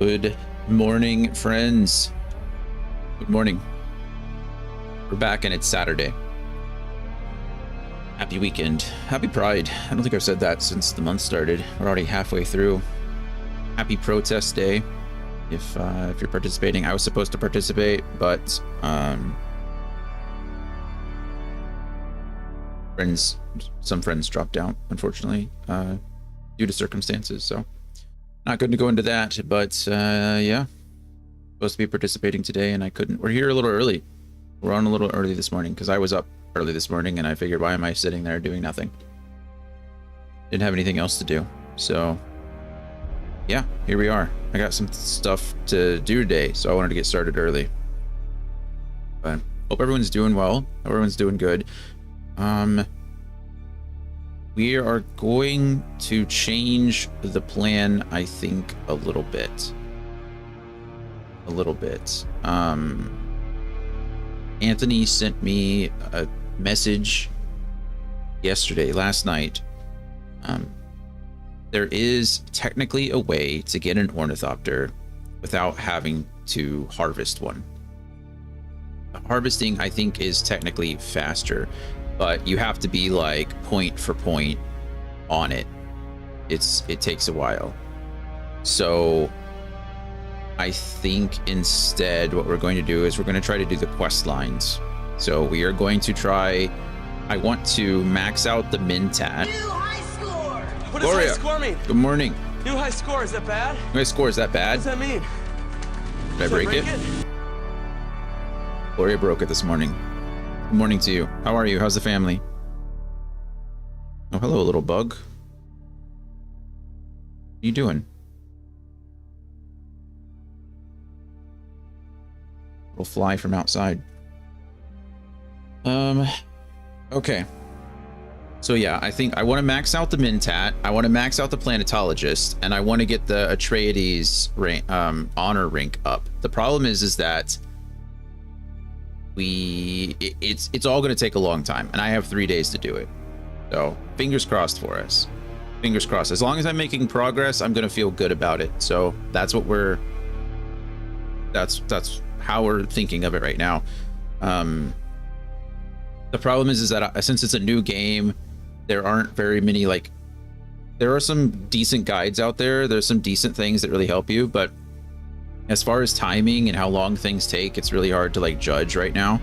Good morning, friends. Good morning. We're back and it's Saturday. Happy weekend. Happy Pride. I don't think I've said that since the month started. We're already halfway through. Happy Protest Day. If you're participating, I was supposed to participate, but some friends dropped out, unfortunately, due to circumstances. So not going to go into that, but yeah, supposed to be participating today and I couldn't. We're here a little early. We're on a little early this morning because I was up early this morning and I figured, why am I sitting there doing nothing? Didn't have anything else to do. So yeah, here we are. I got some stuff to do today, so I wanted to get started early. But hope everyone's doing well. Everyone's doing good. We are going to change the plan, I think, a little bit. Anthony sent me a message last night. There is technically a way to get an ornithopter without having to harvest one. Harvesting, I think, is technically faster, but you have to be like point for point on it. It takes a while. So I think instead what we're going to do is we're going to try to do the quest lines. So we are going to try, I want to max out the Mintat. New high score! What does high score mean? Good morning. New high score, is that bad? New high score, is that bad? What does that mean? Did I break it? Gloria broke it this morning. Good morning to you. How are you? How's the family? Oh, hello, little bug. What are you doing? Little fly from outside. Okay. So yeah, I think I want to max out the Mintat. I want to max out the Planetologist, and I want to get the Atreides rank, honor rank up. The problem is that it's all going to take a long time, and I have 3 days to do it. So fingers crossed for us. Fingers crossed. As long as I'm making progress, I'm going to feel good about it. So that's what that's how we're thinking of it right now. The problem is that since it's a new game, there aren't very many, like, there are some decent guides out there. There's some decent things that really help you, but as far as timing and how long things take, it's really hard to like judge right now.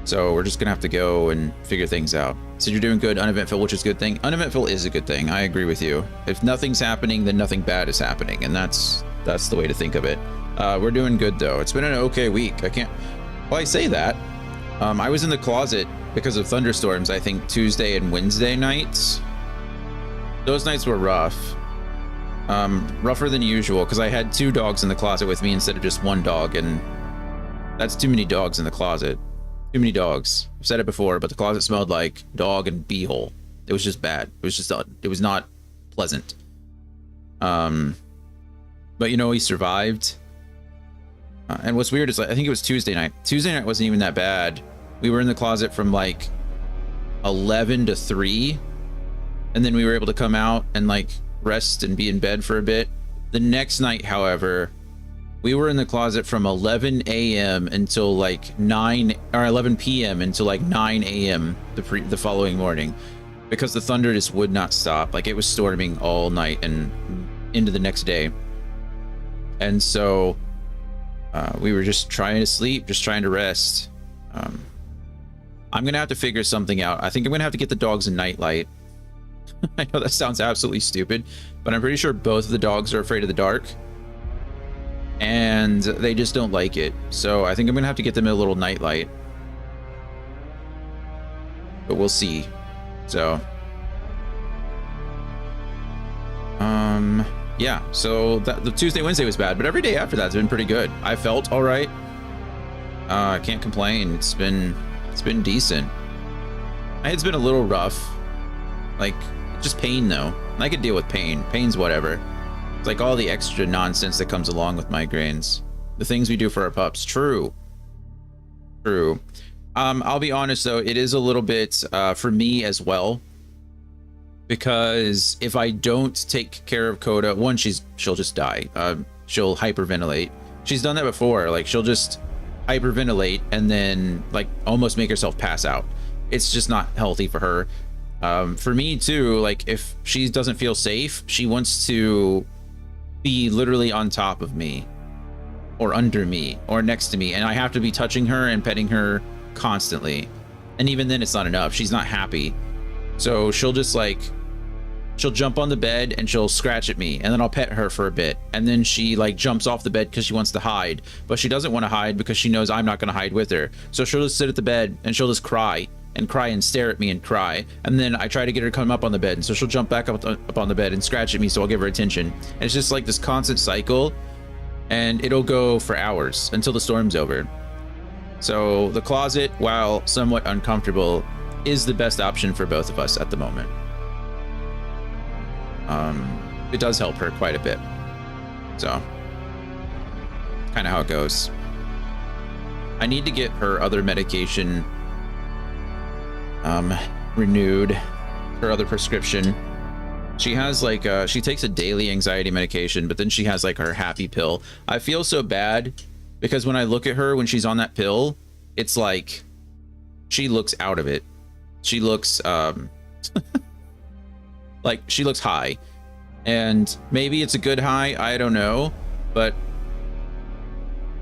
So we're just gonna have to go and figure things out. So you're doing good, uneventful, which is a good thing. Uneventful is a good thing. I agree with you. If nothing's happening, then nothing bad is happening, and that's the way to think of it. We're doing good though. It's been an okay week. Well, I say that. I was in the closet because of thunderstorms, I think Tuesday and Wednesday nights. Those nights were rough. Rougher than usual because I had 2 dogs in the closet with me instead of just 1 dog, and that's too many dogs in the closet. Too many dogs. I've said it before, but the closet smelled like dog and beehole. It was just bad. It was not pleasant. But you know, he survived. And what's weird is, like, I think it was Tuesday night. Tuesday night wasn't even that bad. We were in the closet from like 11 to 3, and then we were able to come out and like rest and be in bed for a bit. The next night, however, we were in the closet from 11 a.m. until like 9 or 11 p.m. until like 9 a.m. the following morning, because the thunder just would not stop. Like, it was storming all night and into the next day. And so we were just trying to sleep, just trying to rest. I'm gonna have to figure something out. I think I'm gonna have to get the dogs a nightlight. I know that sounds absolutely stupid, but I'm pretty sure both of the dogs are afraid of the dark, and they just don't like it. So I think I'm gonna have to get them a little nightlight, but we'll see. So yeah, so the Tuesday, Wednesday was bad, but every day after that's been pretty good. I felt all right. I can't complain. It's been decent. My head's been a little rough, like just pain though. I could deal with pain. Pain's whatever. It's like all the extra nonsense that comes along with migraines. The things we do for our pups. True. I'll be honest though, it is a little bit for me as well, because if I don't take care of Coda, one, she'll just die. she'll hyperventilate. She's done that before. Like, she'll just hyperventilate and then like almost make herself pass out. It's just not healthy for her. For me too, like if she doesn't feel safe, she wants to be literally on top of me or under me or next to me, and I have to be touching her and petting her constantly. And even then it's not enough. She's not happy. So she'll just like, she'll jump on the bed and she'll scratch at me, and then I'll pet her for a bit, and then she like jumps off the bed because she wants to hide, but she doesn't want to hide because she knows I'm not going to hide with her. So she'll just sit at the bed and she'll just cry and stare at me and cry, and then I try to get her to come up on the bed, and so she'll jump back up on the bed and scratch at me, so I'll give her attention. And it's just like this constant cycle, and it'll go for hours until the storm's over. So the closet, while somewhat uncomfortable, is the best option for both of us at the moment. It does help her quite a bit. So kind of how it goes. I need to get her other medication renewed, her other prescription. She has like she takes a daily anxiety medication, but then she has like her happy pill. I feel so bad because when I look at her when she's on that pill, it's like she looks out of it. She looks like she looks high, and maybe it's a good high, I don't know, but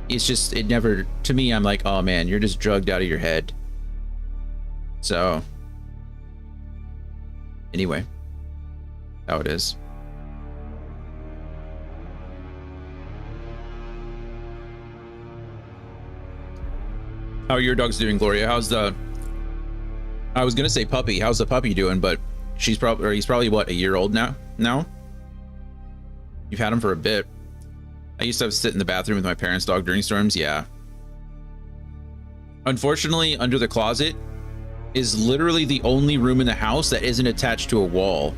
it's just, it never, to me, I'm like, oh man, you're just drugged out of your head. So anyway, how it is. How are your dogs doing, Gloria? How's the, I was gonna say puppy, how's the puppy doing, but she's probably, or he's probably what, a year old now? You've had him for a bit. I used to have to sit in the bathroom with my parents' dog during storms. Yeah. Unfortunately, under the closet is literally the only room in the house that isn't attached to a wall.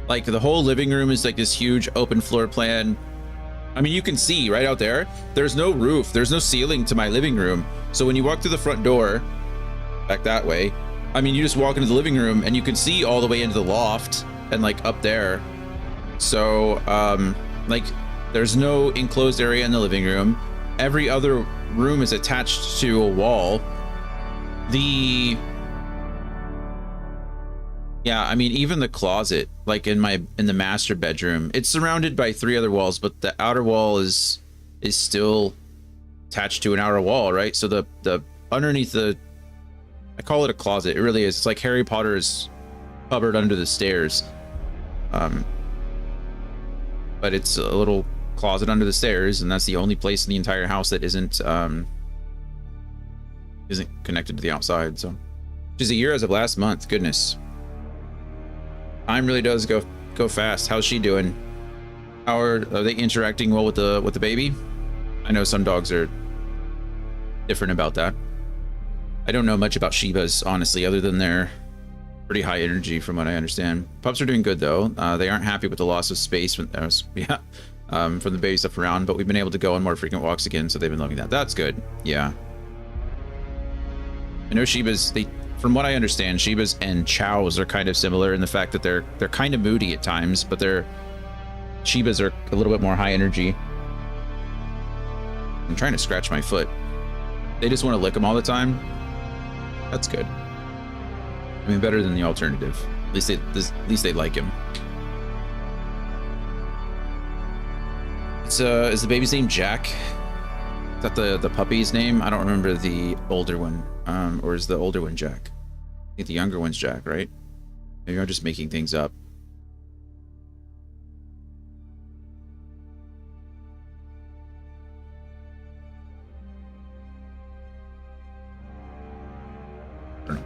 Like the whole living room is like this huge open floor plan. I mean, you can see right out there, there's no roof, there's no ceiling to my living room. So when you walk through the front door, back that way, I mean, you just walk into the living room and you can see all the way into the loft and like up there. So, like there's no enclosed area in the living room. Every other room is attached to a wall. Yeah, I mean, even the closet, like in the master bedroom, it's surrounded by 3 other walls, but the outer wall is still attached to an outer wall, right? So the underneath the, I call it a closet. It really is. It's like Harry Potter's cupboard under the stairs. But it's a little closet under the stairs, and that's the only place in the entire house that isn't connected to the outside. So, which is a year as of last month. Goodness, time really does go fast. How's she doing? How are they interacting well with the baby? I know some dogs are different about that. I don't know much about Shibas, honestly, other than they're pretty high energy from what I understand. Pups are doing good though. They aren't happy with the loss of space from the baby stuff around, but we've been able to go on more frequent walks again, so they've been loving that. That's good. Yeah. I know Shibas, from what I understand, Shibas and Chows are kind of similar in the fact that they're kind of moody at times, but Shibas are a little bit more high energy. I'm trying to scratch my foot. They just want to lick them all the time. That's good. I mean, better than the alternative. At least they like him. Is the baby's name Jack? Is that the puppy's name? I don't remember the older one. Or is the older one Jack? I think the younger one's Jack, right? Maybe I'm just making things up. I don't know.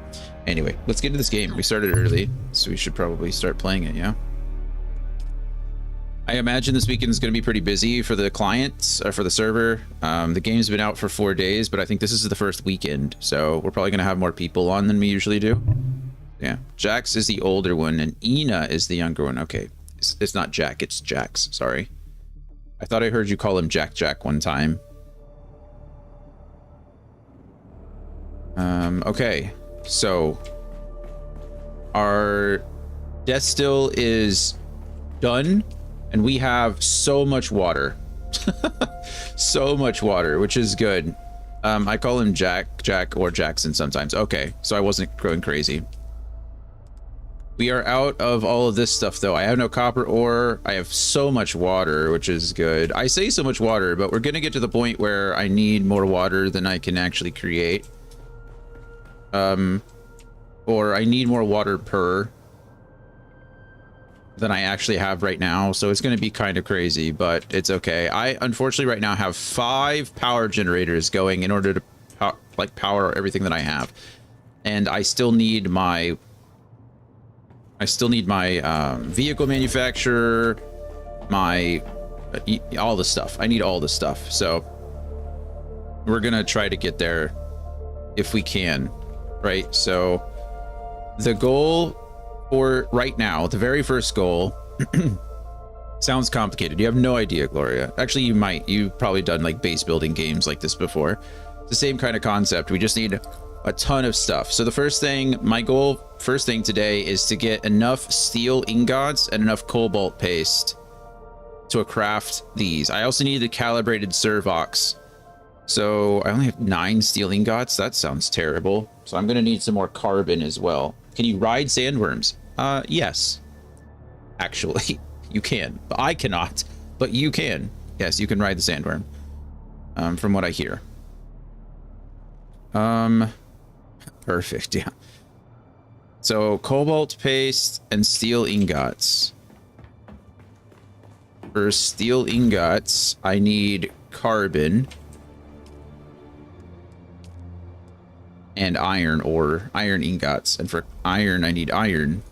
Anyway, let's get into this game. We started early, so we should probably start playing it, yeah? I imagine this weekend is going to be pretty busy for the clients, or for the server. The game's been out for 4 days, but I think this is the first weekend, so we're probably going to have more people on than we usually do. Yeah, Jax is the older one, and Ina is the younger one. Okay, it's not Jack, it's Jax, sorry. I thought I heard you call him Jack one time. Okay. So our death still is done, and we have so much water. So much water, which is good. I call him Jack, or Jackson sometimes. Okay, so I wasn't going crazy. We are out of all of this stuff, though. I have no copper ore. I have so much water, which is good. I say so much water, but we're going to get to the point where I need more water than I can actually create. Or I need more water per than I actually have right now. So it's going to be kind of crazy, but it's okay. I, unfortunately, right now have 5 power generators going in order to power everything that I have. And I still need my... vehicle manufacturer, all the stuff. I need all the stuff. So we're going to try to get there if we can, right? So the goal for right now, the very first goal, sounds complicated. You have no idea, Gloria. Actually, you might. You've probably done like base building games like this before. It's the same kind of concept. We just need a ton of stuff. So the first thing, my goal first thing today is to get enough steel ingots and enough cobalt paste to craft these. I also need the calibrated servox. So I only have 9 steel ingots. That sounds terrible. So I'm going to need some more carbon as well. Can you ride sandworms? Yes. Actually, you can. I cannot, but you can. Yes, you can ride the sandworm. From what I hear. Perfect, yeah. So cobalt paste and steel ingots. For steel ingots, I need carbon and iron ore, iron ingots. And for iron, I need iron.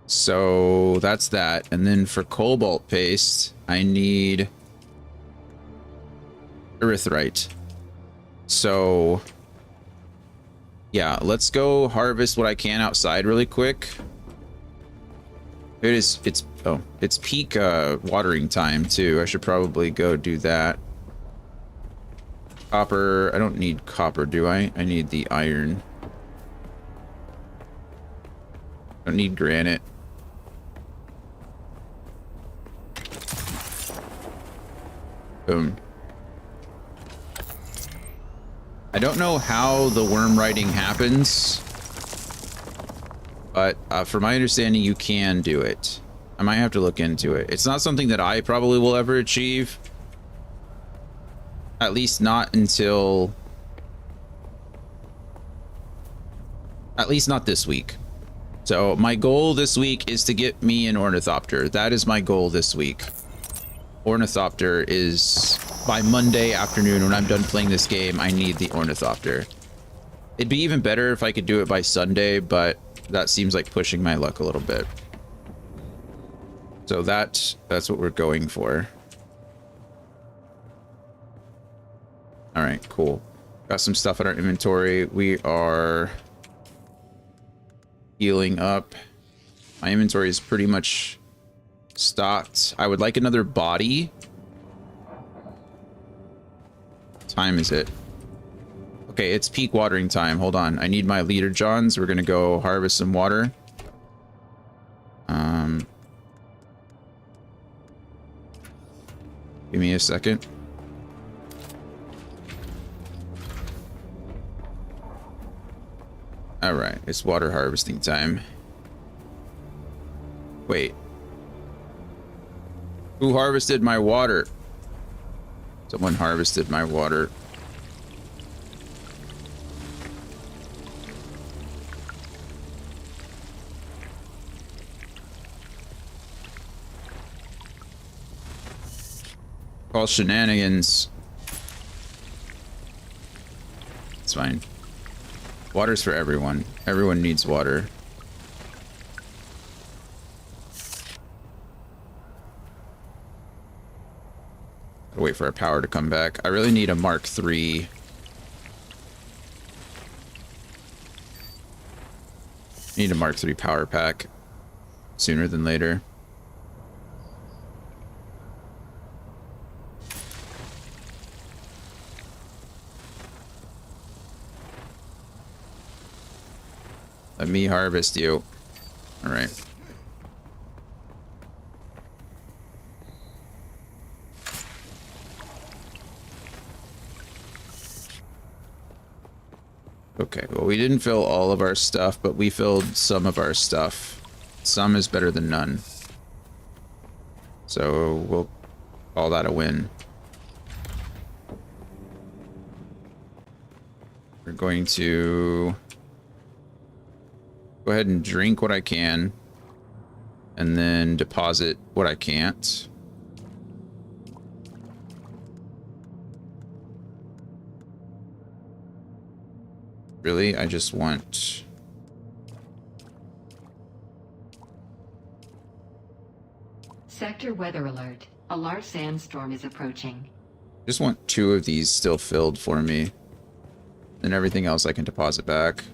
So that's that. And then for cobalt paste, I need erythrite. So yeah, let's go harvest what I can outside really quick. It's peak watering time too. I should probably go do that. Copper, I don't need copper, do I? I need the iron. I don't need granite. Boom. I don't know how the worm riding happens, but from my understanding, you can do it. I might have to look into it. It's not something that I probably will ever achieve. At least not until... At least not this week. So my goal this week is to get me an Ornithopter. That is my goal this week. Ornithopter is... by Monday afternoon when I'm done playing this game, I need the Ornithopter. It'd be even better if I could do it by Sunday, but that seems like pushing my luck a little bit. So that's what we're going for. All right, cool. Got some stuff in our inventory. We are healing up. My inventory is pretty much stocked. I would like another body. What time is it? Okay, it's peak watering time. Hold on. I need my leader johns. We're gonna go harvest some water. Give me a second. All right, it's water harvesting time. Wait. Who harvested my water? Someone harvested my water. Call shenanigans. It's fine. Water's for everyone. Everyone needs water. Gotta wait for our power to come back. I really need a Mark III. Need a Mark III power pack sooner than later. Let me harvest you. All right. Okay, well, we didn't fill all of our stuff, but we filled some of our stuff. Some is better than none. So we'll call that a win. We're going to go ahead and drink what I can, and then deposit what I can't. Really? I just want... Sector weather alert. A large sandstorm is approaching. Just want 2 of these still filled for me. And everything else I can deposit back.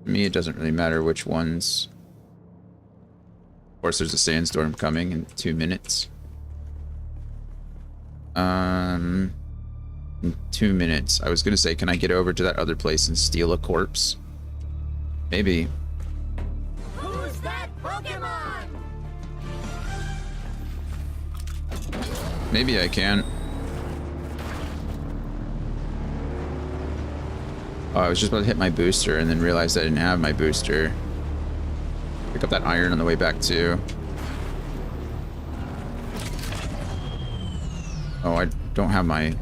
To me, it doesn't really matter which ones. Of course, there's a sandstorm coming in 2 minutes. In 2 minutes. I was gonna say, can I get over to that other place and steal a corpse? Maybe. Who's that Pokemon? Maybe I can. Oh, I was just about to hit my booster and then realized I didn't have my booster. Pick up that iron on the way back too. Oh, I don't have my...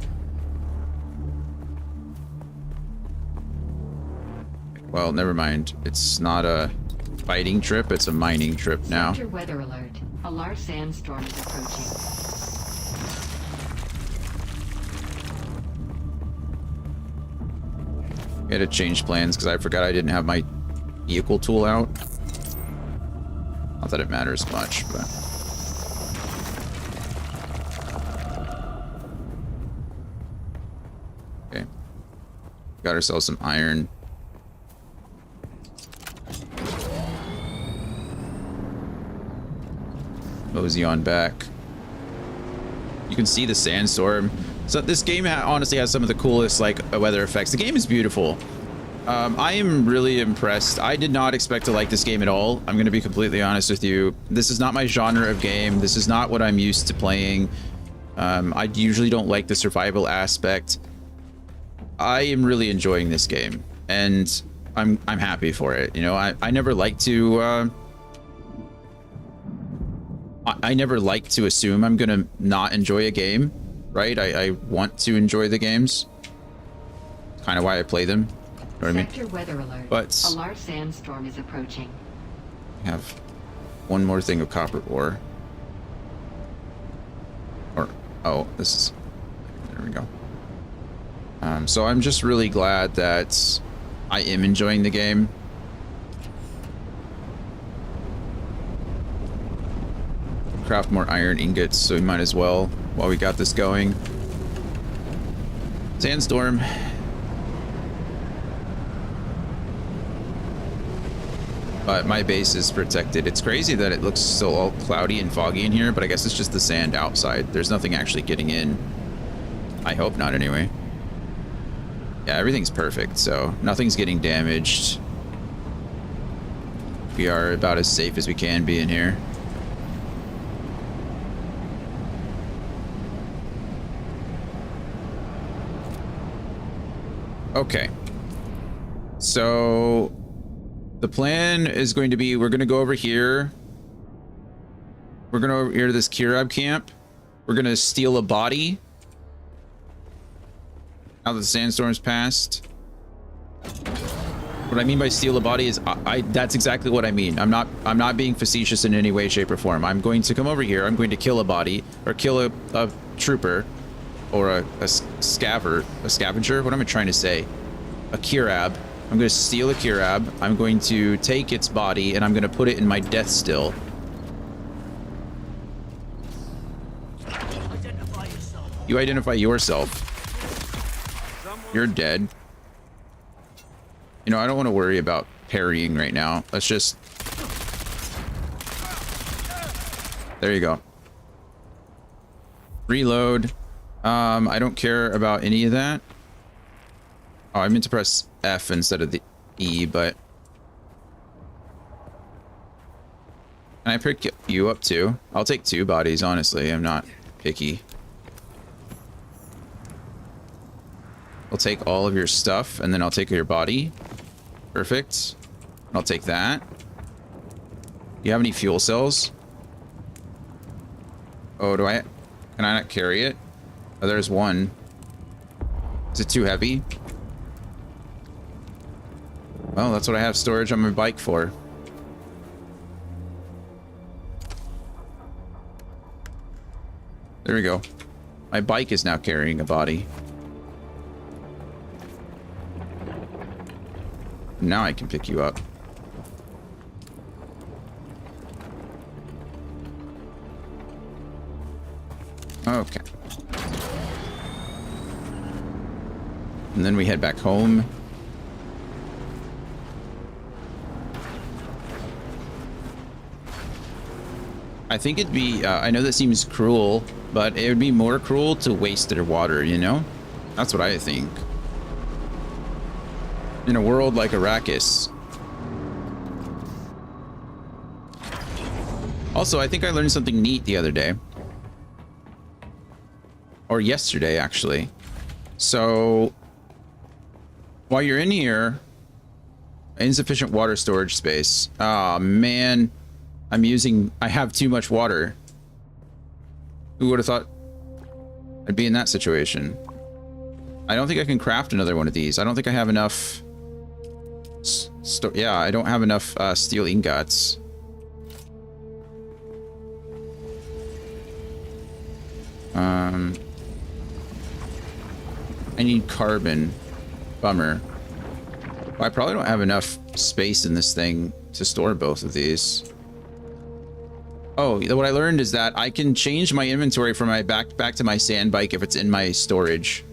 Well, never mind. It's not a fighting trip, it's a mining trip now. Sector weather alert. A large sandstorm is approaching. I had to change plans because I forgot I didn't have my vehicle tool out. Not that it matters much, but... Okay. Got ourselves some iron. Mosey on back. You can see the sandstorm. So this game honestly has some of the coolest like weather effects. The game is beautiful. I am really impressed. I did not expect to like this game at all. I'm going to be completely honest with you. This is not my genre of game. This is not what I'm used to playing. I usually don't like the survival aspect. I am really enjoying this game, and I'm happy for it. You know, I never like to. I never like to assume I'm gonna not enjoy a game, right? I want to enjoy the games. Kind of why I play them. You know what I mean? Sector weather alert. But a large sandstorm is approaching. I have one more thing of copper ore. Or oh, this is there we go. So I'm just really glad that I am enjoying the game. Craft more iron ingots, so we might as well while we got this going. Sandstorm. But my base is protected. It's crazy that it looks still all cloudy and foggy in here, but I guess it's just the sand outside. There's nothing actually getting in. I hope not anyway. Yeah, everything's perfect, so nothing's getting damaged. We are about as safe as we can be in here. Okay. So the plan is going to be, we're going to go over here. We're going to go over here to this Kirab camp. We're going to steal a body. Now that the sandstorm's passed. What I mean by steal a body is that's exactly what I mean. I'm not being facetious in any way, shape, or form. I'm going to come over here. I'm going to kill a body or kill a trooper or a scavenger. What am I trying to say? A Kirab. I'm going to steal a Kirab. I'm going to take its body and I'm going to put it in my death still. Identify yourself. You identify yourself. You're dead. You know, I don't want to worry about parrying right now. Let's just... There you go. Reload. I don't care about any of that. Oh, I meant to press F instead of the E, but... Can I pick you up too? I'll take 2 bodies, honestly. I'm not picky. I'll take all of your stuff, and then I'll take your body. Perfect. I'll take that. Do you have any fuel cells? Oh, do I... Can I not carry it? Oh, there's one. Is it too heavy? Well, that's what I have storage on my bike for. There we go. My bike is now carrying a body. Now I can pick you up. Okay. And then we head back home. I think it'd be, I know that seems cruel, but it would be more cruel to waste their water, you know? That's what I think. In a world like Arrakis. Also, I think I learned something neat the other day. Or yesterday, actually. So, while you're in here, insufficient water storage space. Oh, man. I have too much water. Who would have thought I'd be in that situation? I don't think I can craft another one of these. I don't think I have enough... Yeah, I don't have enough steel ingots. I need carbon. Bummer. Well, I probably don't have enough space in this thing to store both of these. Oh, what I learned is that I can change my inventory from my back to my sand bike if it's in my storage.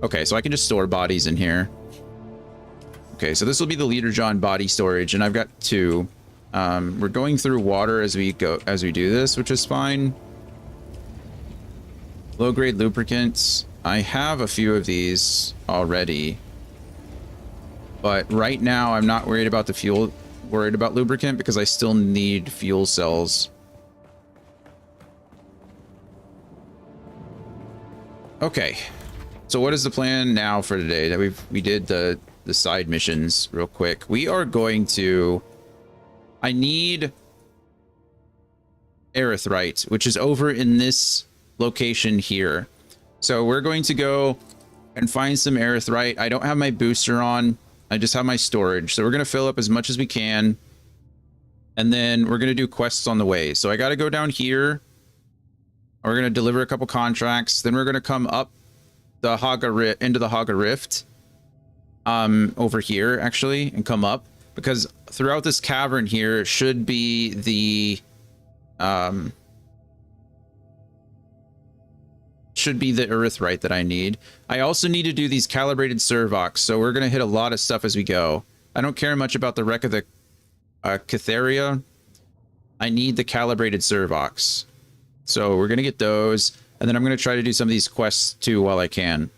Okay, so I can just store bodies in here. Okay, so this will be the Leader John body storage, and I've got 2. We're going through water as we do this, which is fine. Low-grade lubricants. I have a few of these already, but right now I'm not worried about worried about lubricant because I still need fuel cells. Okay, so what is the plan now for today? That we did the side missions real quick. We are going to... I need erythrite, which is over in this location here. So we're going to go and find some erythrite. I don't have my booster on. I just have my storage. So we're going to fill up as much as we can. And then we're going to do quests on the way. So I got to go down here. We're going to deliver a couple contracts. Then we're going to come up the into the Haga Rift. Over here, actually, and come up. Because throughout this cavern here should be the... should be the erythrite that I need. I also need to do these calibrated servox, so we're going to hit a lot of stuff as we go. I don't care much about the wreck of the Catheria. I need the calibrated servox. So we're going to get those, and then I'm going to try to do some of these quests too while I can.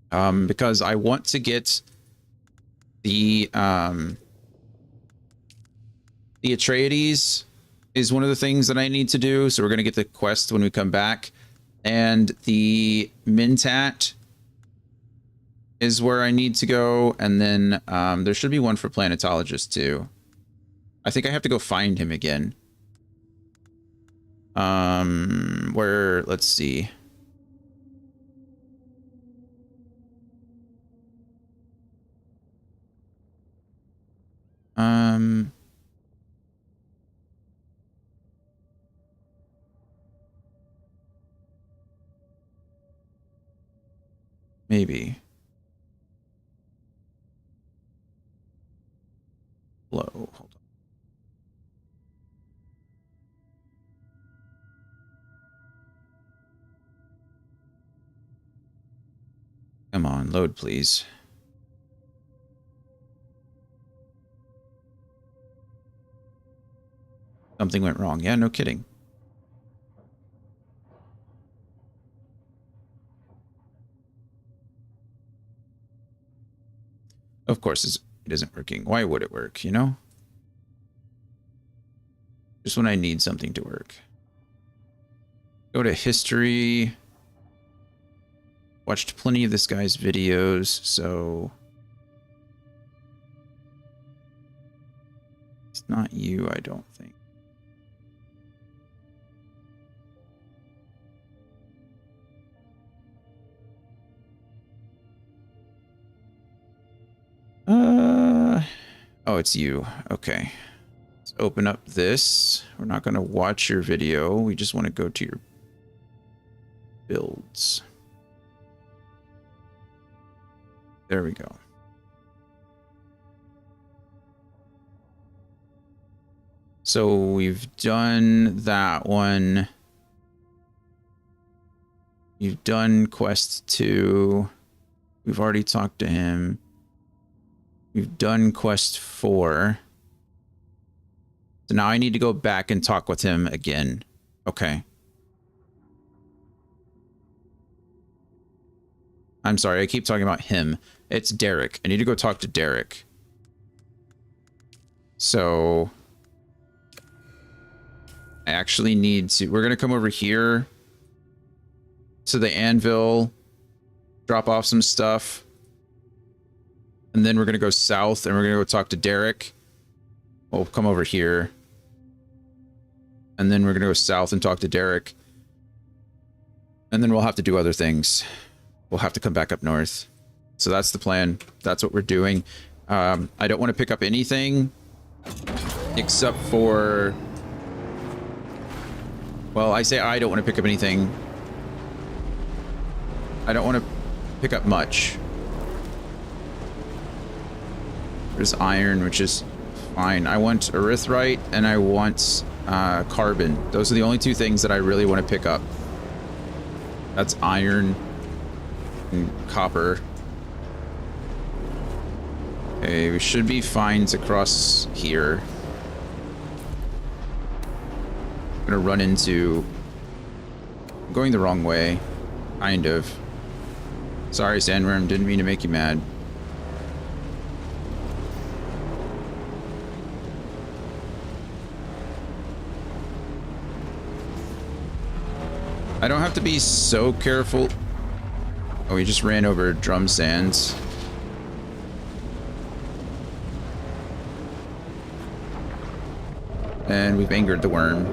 Because I want to get the Atreides is one of the things that I need to do, so we're going to get the quest when we come back. And the Mintat is where I need to go. And then there should be one for Planetologist too. I think I have to go find him again. Let's see. Maybe. Low. Hold on. Come on, load, please. Something went wrong. Yeah, no kidding. Of course, it isn't working. Why would it work, you know? Just when I need something to work. Go to history. watched plenty of this guy's videos, so it's not you, I don't think. Oh, it's you. Okay. Let's open up this. We're not going to watch your video. We just want to go to your builds. There we go. So we've done that one. You've done quest 2. We've already talked to him. We've done quest 4. So now I need to go back and talk with him again. Okay. I'm sorry, I keep talking about him. It's Derek. I need to go talk to Derek. So I actually need to... We're going to come over here to the anvil, drop off some stuff. And then we're going to go south and we're going to go talk to Derek. We'll come over here. And then we're going to go south and talk to Derek. And then we'll have to do other things. We'll have to come back up north. So that's the plan. That's what we're doing. I don't want to pick up anything except for... Well, I say I don't want to pick up anything. I don't want to pick up much. There's iron, which is fine. I want erythrite and I want carbon. Those are the only two things that I really want to pick up. That's iron and copper. Okay, we should be fine to cross here. I'm gonna run into... I'm going the wrong way. Kind of. Sorry, Sandworm. Didn't mean to make you mad. I don't have to be so careful. Oh, we just ran over drum sands. And we've angered the worm.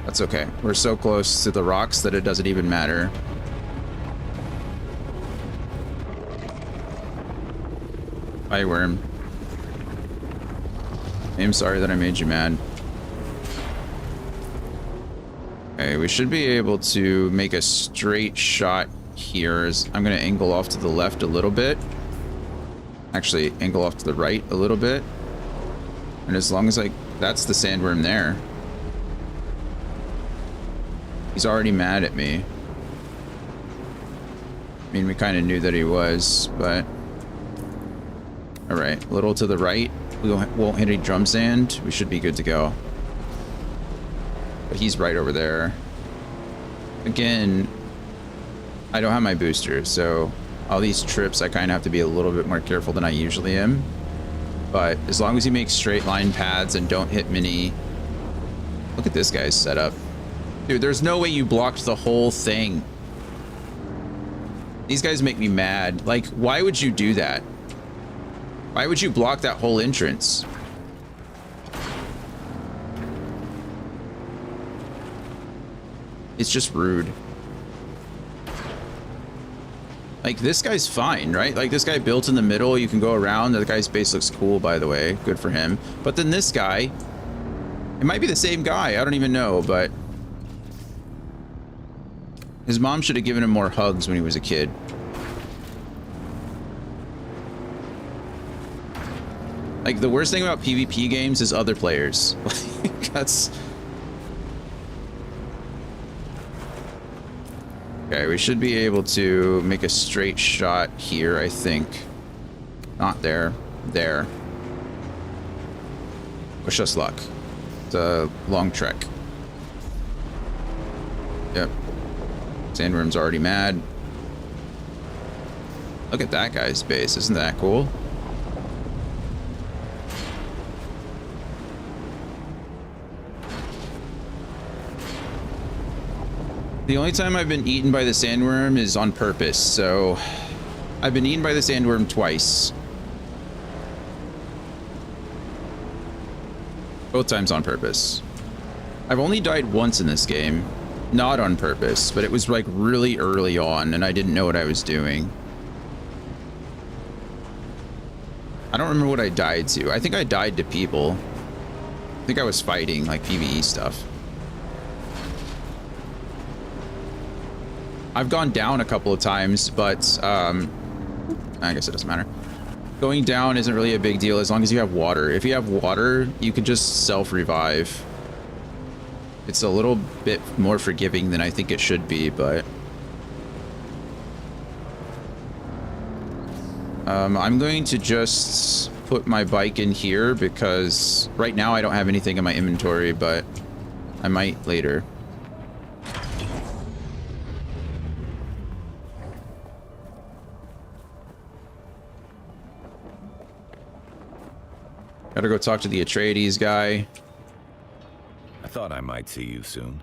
That's okay. We're so close to the rocks that it doesn't even matter. Hi, worm. I'm sorry that I made you mad. Okay, we should be able to make a straight shot here. I'm going to angle off to the left a little bit. Actually, angle off to the right a little bit. And as long as that's the sandworm there. He's already mad at me. I mean, we kind of knew that he was, but... Alright, a little to the right. We won't hit any drum sand. We should be good to go. But he's right over there. Again, I don't have my booster, so all these trips I kind of have to be a little bit more careful than I usually am. But as long as you make straight line paths and don't hit many... Look at this guy's setup. Dude, there's no way you blocked the whole thing. These guys make me mad. Like, why would you do that? Why would you block that whole entrance? It's just rude. Like, this guy's fine, right? Like, this guy built in the middle. You can go around. The guy's base looks cool, by the way. Good for him. But then this guy... It might be the same guy. I don't even know, but... His mom should have given him more hugs when he was a kid. Like, the worst thing about PvP games is other players. That's... Okay, we should be able to make a straight shot here, I think. Not there. There. Wish us luck. It's a long trek. Yep. Sandworm's already mad. Look at that guy's base. Isn't that cool? The only time I've been eaten by the sandworm is on purpose, so I've been eaten by the sandworm twice. Both times on purpose. I've only died once in this game. Not on purpose, but it was like really early on and I didn't know what I was doing. I don't remember what I died to. I think I died to people. I think I was fighting like PvE stuff. I've gone down a couple of times, but I guess it doesn't matter. Going down isn't really a big deal as long as you have water. If you have water, you can just self-revive. It's a little bit more forgiving than I think it should be, but... I'm going to just put my bike in here because right now I don't have anything in my inventory, but I might later. Gotta go talk to the Atreides guy. I thought I might see you soon.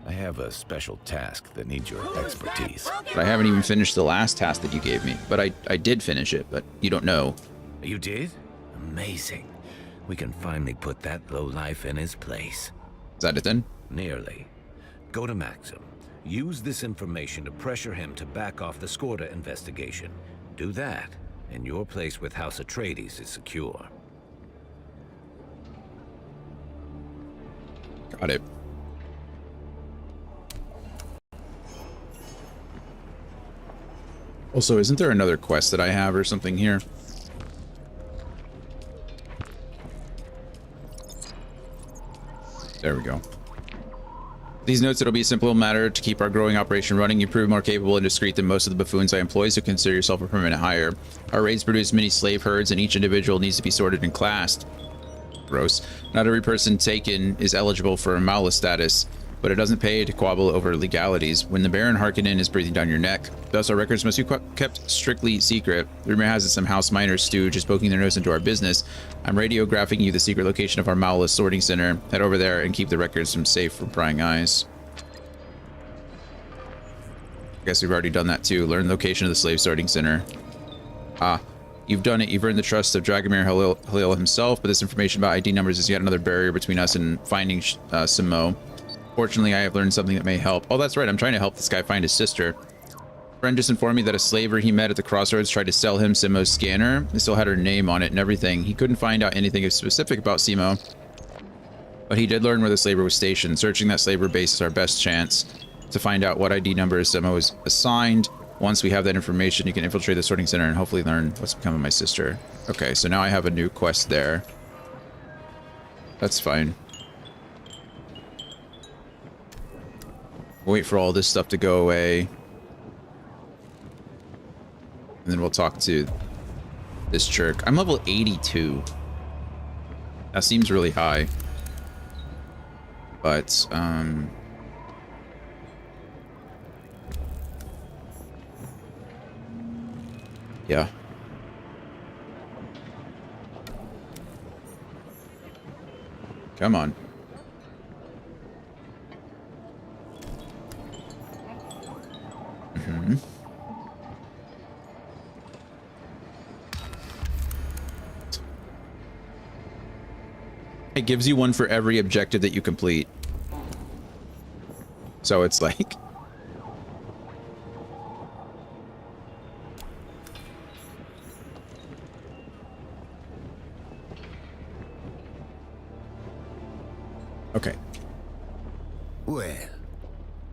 I have a special task that needs your expertise. But I haven't even finished the last task that you gave me. But I did finish it, but you don't know. You did? Amazing. We can finally put that lowlife in his place. Is that it then? Nearly. Go to Maxim. Use this information to pressure him to back off the Skorda investigation. Do that, and your place with House Atreides is secure. Got it. Also, isn't there another quest that I have or something here? There we go. These notes, it'll be a simple matter to keep our growing operation running. You prove more capable and discreet than most of the buffoons I employ, so consider yourself a permanent hire. Our raids produce many slave herds, and each individual needs to be sorted and classed. Gross. Not every person taken is eligible for a Maula status, but it doesn't pay to quabble over legalities. When the Baron Harkonnen is breathing down your neck, thus our records must be kept strictly secret. Rumor has it some house minor stooge is poking their nose into our business. I'm radiographing you the secret location of our Maula sorting center. Head over there and keep the records safe from prying eyes. I guess we've already done that too. Learn the location of the slave sorting center. Ah. You've done it. You've earned the trust of Dragomir Halil himself, but this information about ID numbers is yet another barrier between us and finding Simo. Fortunately, I have learned something that may help. Oh, that's right. I'm trying to help this guy find his sister. A friend just informed me that a slaver he met at the crossroads tried to sell him Simo's scanner. It still had her name on it and everything. He couldn't find out anything specific about Simo, but he did learn where the slaver was stationed. Searching that slaver base is our best chance to find out what ID number Simo was assigned. Once we have that information, you can infiltrate the sorting center and hopefully learn what's become of my sister. Okay, so now I have a new quest there. That's fine. Wait for all this stuff to go away. And then we'll talk to this jerk. I'm level 82. That seems really high. But, yeah. Come on. Mm-hmm. It gives you one for every objective that you complete. So it's like... Okay. Well,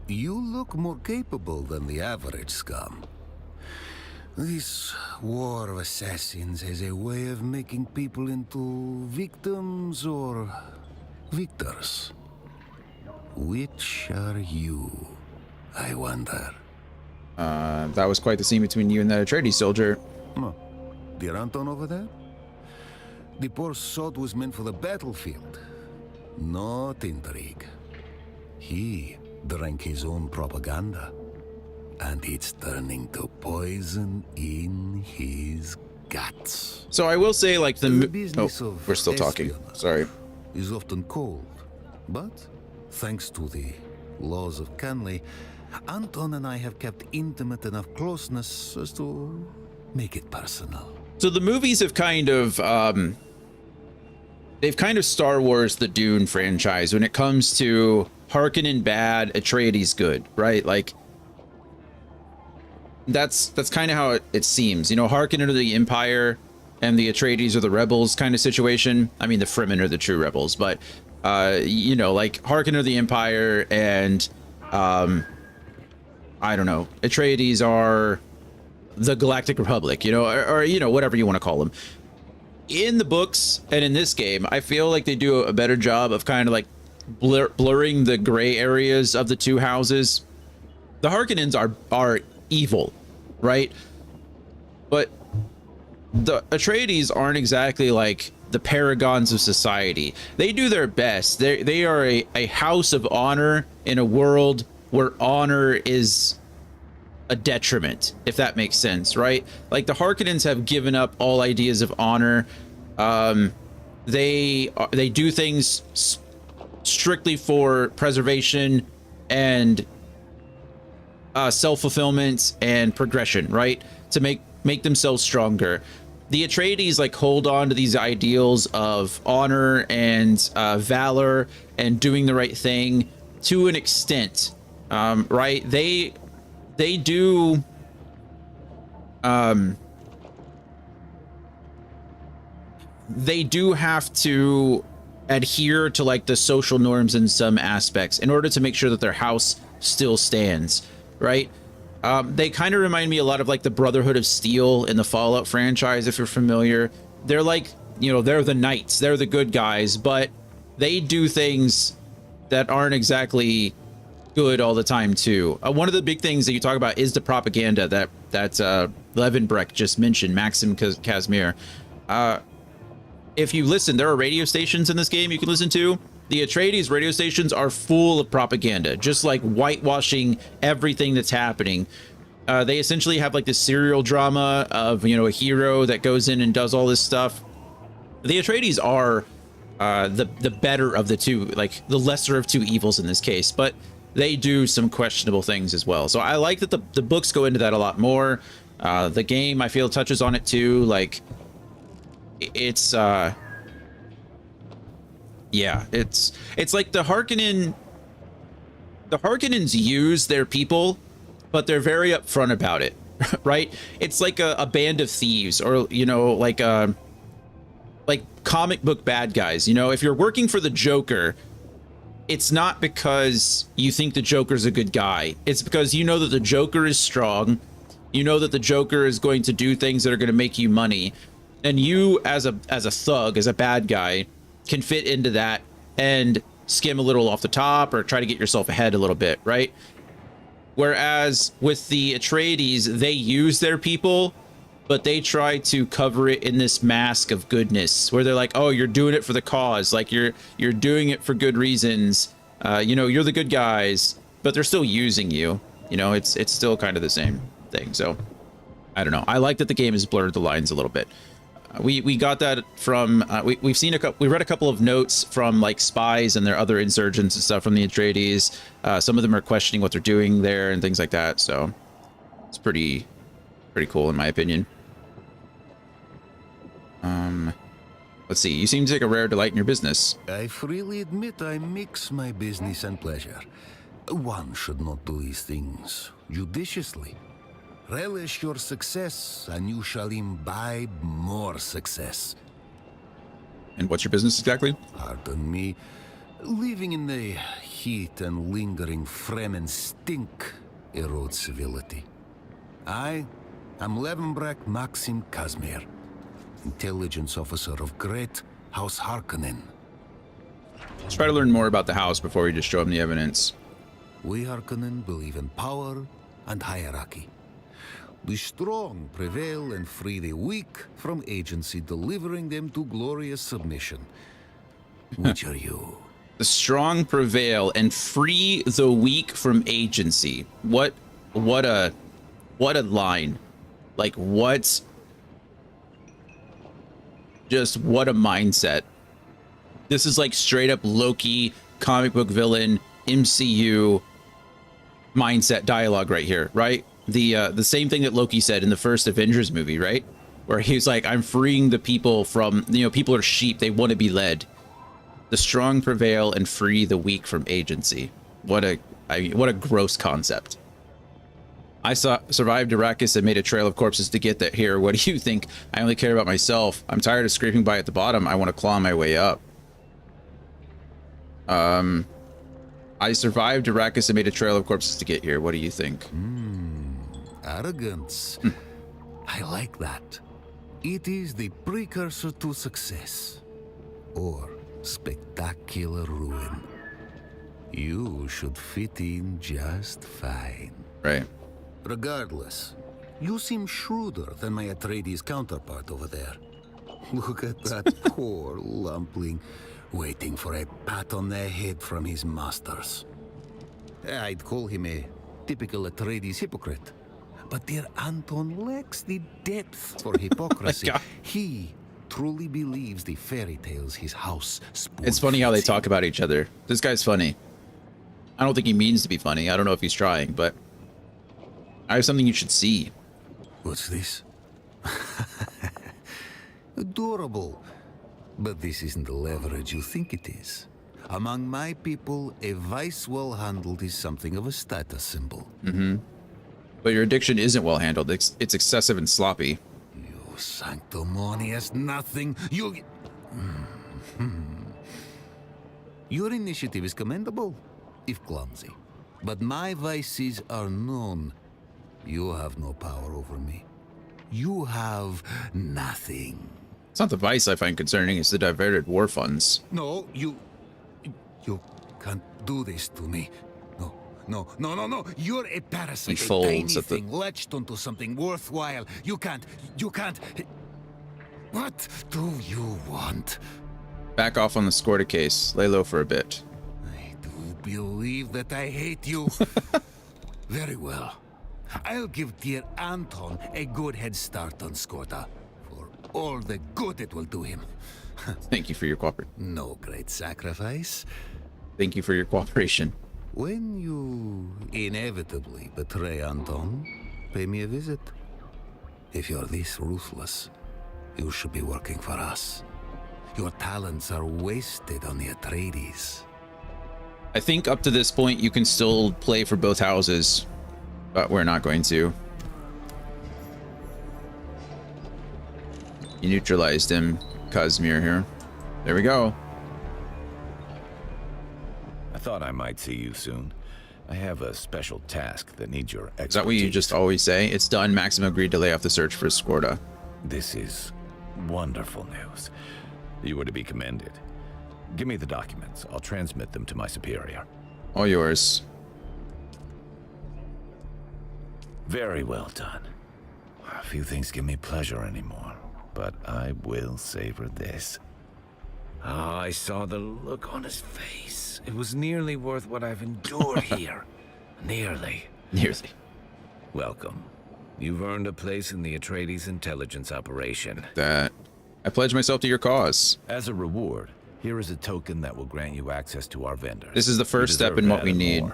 you look more capable than the average scum. This war of assassins has a way of making people into victims or victors. Which are you, I wonder? That was quite the scene between you and that Atreides soldier. Oh, the Anton over there? The poor sod was meant for the battlefield. Not intrigue. He drank his own propaganda, and it's turning to poison in his guts. So I will say, like, The business oh, of we're still talking. espionage Sorry. is often cold, but thanks to the laws of Canley, Anton and I have kept intimate enough closeness as to make it personal. So the movies have kind of they've kind of Star Wars the Dune franchise when it comes to Harkonnen bad, Atreides good, right? Like that's kind of how it seems. You know, Harkonnen are the Empire and the Atreides are the rebels kind of situation. I mean, the Fremen are the true rebels, but you know, like Harkonnen are the Empire and I don't know, Atreides are the Galactic Republic, you know, or you know, whatever you want to call them. In the books and in this game, I feel like they do a better job of kind of like blurring the gray areas of the two houses. The Harkonnens are evil, right? But the Atreides aren't exactly like the paragons of society. They do their best. They are a house of honor in a world where honor is a detriment, if that makes sense, right? Like the Harkonnens have given up all ideas of honor. They do things strictly for preservation and self-fulfillment and progression, right? To make themselves stronger. The Atreides like hold on to these ideals of honor and valor and doing the right thing to an extent, right? They do they do have to adhere to like the social norms in some aspects in order to make sure that their house still stands, right? They kind of remind me a lot of like the Brotherhood of Steel in the Fallout franchise, if you're familiar. They're like, you know, they're the knights, they're the good guys, but they do things that aren't exactly good all the time too. One of the big things that you talk about is the propaganda that Levenbrecht just mentioned, Maxim Casimir. If you listen, there are radio stations in this game you can listen to. The Atreides radio stations are full of propaganda, just like whitewashing everything that's happening. They essentially have like this serial drama of, you know, a hero that goes in and does all this stuff. The Atreides are the better of the two, like the lesser of two evils in this case, but they do some questionable things as well. So I like that the books go into that a lot more. The game, I feel, touches on it too. Like it's yeah, it's like the Harkonnens use their people, but they're very upfront about it, right? It's like a band of thieves, or, you know, like comic book bad guys. You know, if you're working for the Joker, it's not because you think the Joker's a good guy. It's because you know that the Joker is strong. You know that the Joker is going to do things that are going to make you money. And you, as a thug, as a bad guy, can fit into that and skim a little off the top or try to get yourself ahead a little bit, right? Whereas with the Atreides, they use their people, but they try to cover it in this mask of goodness, where they're like, oh, you're doing it for the cause, like you're doing it for good reasons, you know, you're the good guys, but they're still using you. You know, it's still kind of the same thing. So I don't know, I like that the game has blurred the lines a little bit. We got that from we've seen we read a couple of notes from like spies and their other insurgents and stuff from the Atreides. Some of them are questioning what they're doing there and things like that. So it's pretty cool in my opinion. Let's see. You seem to take a rare delight in your business. I freely admit I mix my business and pleasure. One should not do these things judiciously. Relish your success, and you shall imbibe more success. And what's your business exactly? Pardon me. Living in the heat and lingering Fremen stink erodes civility. I am Levenbrecht Maxim Casimir, intelligence officer of Great House Harkonnen. Let's try to learn more about the house before we just show them the evidence. We Harkonnen believe in power and hierarchy. The strong prevail and free the weak from agency, delivering them to glorious submission. Which are you? The strong prevail and free the weak from agency. What a line. Like what a mindset. This is like straight up Loki comic book villain MCU mindset dialogue right here, right? The same thing that Loki said in the first Avengers movie, right? Where he was like, I'm freeing the people from, people are sheep, they want to be led. The strong prevail and free the weak from agency. What a gross concept. I survived Arrakis and made a trail of corpses to get that here. What do you think? I only care about myself. I'm tired of scraping by at the bottom. I want to claw my way up. I survived Arrakis and made a trail of corpses to get here. What do you think? Arrogance. I like that. It is the precursor to success. Or spectacular ruin. You should fit in just fine. Right. Regardless, you seem shrewder than my Atreides counterpart over there. Look at that poor lumpling, waiting for a pat on the head from his masters. I'd call him a typical Atreides hypocrite. But dear Anton lacks the depth for hypocrisy. He truly believes the fairy tales his house spoons. It's funny how they talk about each other. This guy's funny. I don't think he means to be funny. I don't know if he's trying, but I have something you should see. What's this? Adorable. But this isn't the leverage you think it is. Among my people, a vice well handled is something of a status symbol. But your addiction isn't well handled. It's excessive and sloppy. You sanctimonious nothing. You. Your initiative is commendable, if clumsy. But my vices are known. You have no power over me. You have nothing. It's not the vice I find concerning, it's the diverted war funds. No, you can't do this to me. No. You're a parasite. He folds a at the... tiny thing latched onto something worthwhile. You can't. What do you want? Back off on the Scorta case. Lay low for a bit. I do believe that I hate you. Very well. I'll give dear Anton a good head start on Scorta. For all the good it will do him. Thank you for your cooperation. No great sacrifice. Thank you for your cooperation. When you inevitably betray Anton, pay me a visit. If you're this ruthless, you should be working for us. Your talents are wasted on the Atreides. I think up to this point you can still play for both houses, but we're not going to. You neutralized him, Kazmir here. There we go. I thought I might see you soon. I have a special task that needs your expertise. Is that what you just always say? It's done. Maxim agreed to lay off the search for Scorta. This is wonderful news. You are to be commended. Give me the documents. I'll transmit them to my superior. All yours. Very well done. Few things give me pleasure anymore, but I will savor this. I saw the look on his face. It was nearly worth what I've endured here. Nearly. Nearly. Welcome. You've earned a place in the Atreides intelligence operation. That I pledge myself to your cause. As a reward, here is a token that will grant you access to our vendors. This is the first step in what we need.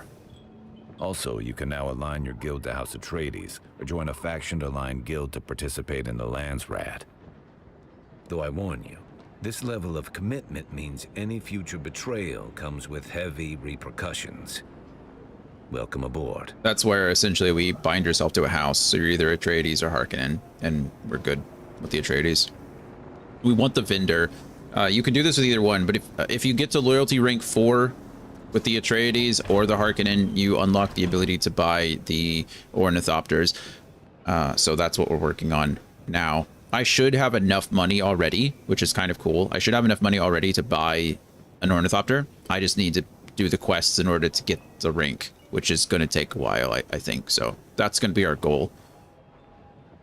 Also, you can now align your guild to House Atreides, or join a faction-aligned guild to participate in the Landsrat. Though I warn you, this level of commitment means any future betrayal comes with heavy repercussions. Welcome aboard. That's where essentially we bind ourselves to a house. So you're either Atreides or Harkonnen, and we're good with the Atreides. We want the vendor. You can do this with either one, but if you get to loyalty rank 4 with the Atreides or the Harkonnen, you unlock the ability to buy the Ornithopters. So that's what we're working on now. I should have enough money already, which is kind of cool. I should have enough money already to buy an Ornithopter. I just need to do the quests in order to get the rank, which is going to take a while, I think. So that's going to be our goal.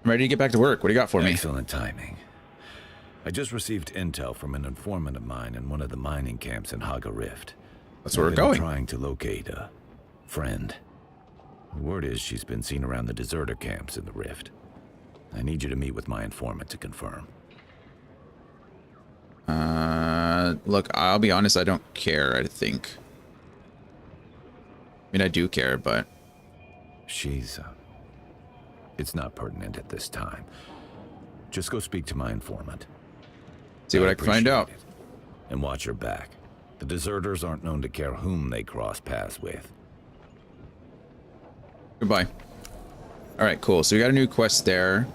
I'm ready to get back to work. What do you got for me? Excellent timing. I just received intel from an informant of mine in one of the mining camps in Haga Rift. That's where we're I've going. been trying to locate a friend. The word is she's been seen around the deserter camps in the Rift. I need you to meet with my informant to confirm. Look, I'll be honest, I don't care, I think. mean, I do care, but She's, it's not pertinent at this time. Just go speak to my informant. see what I can find out. Appreciate it. And watch your back. The deserters aren't known to care whom they cross paths with. Goodbye. All right, cool. So we got a new quest there.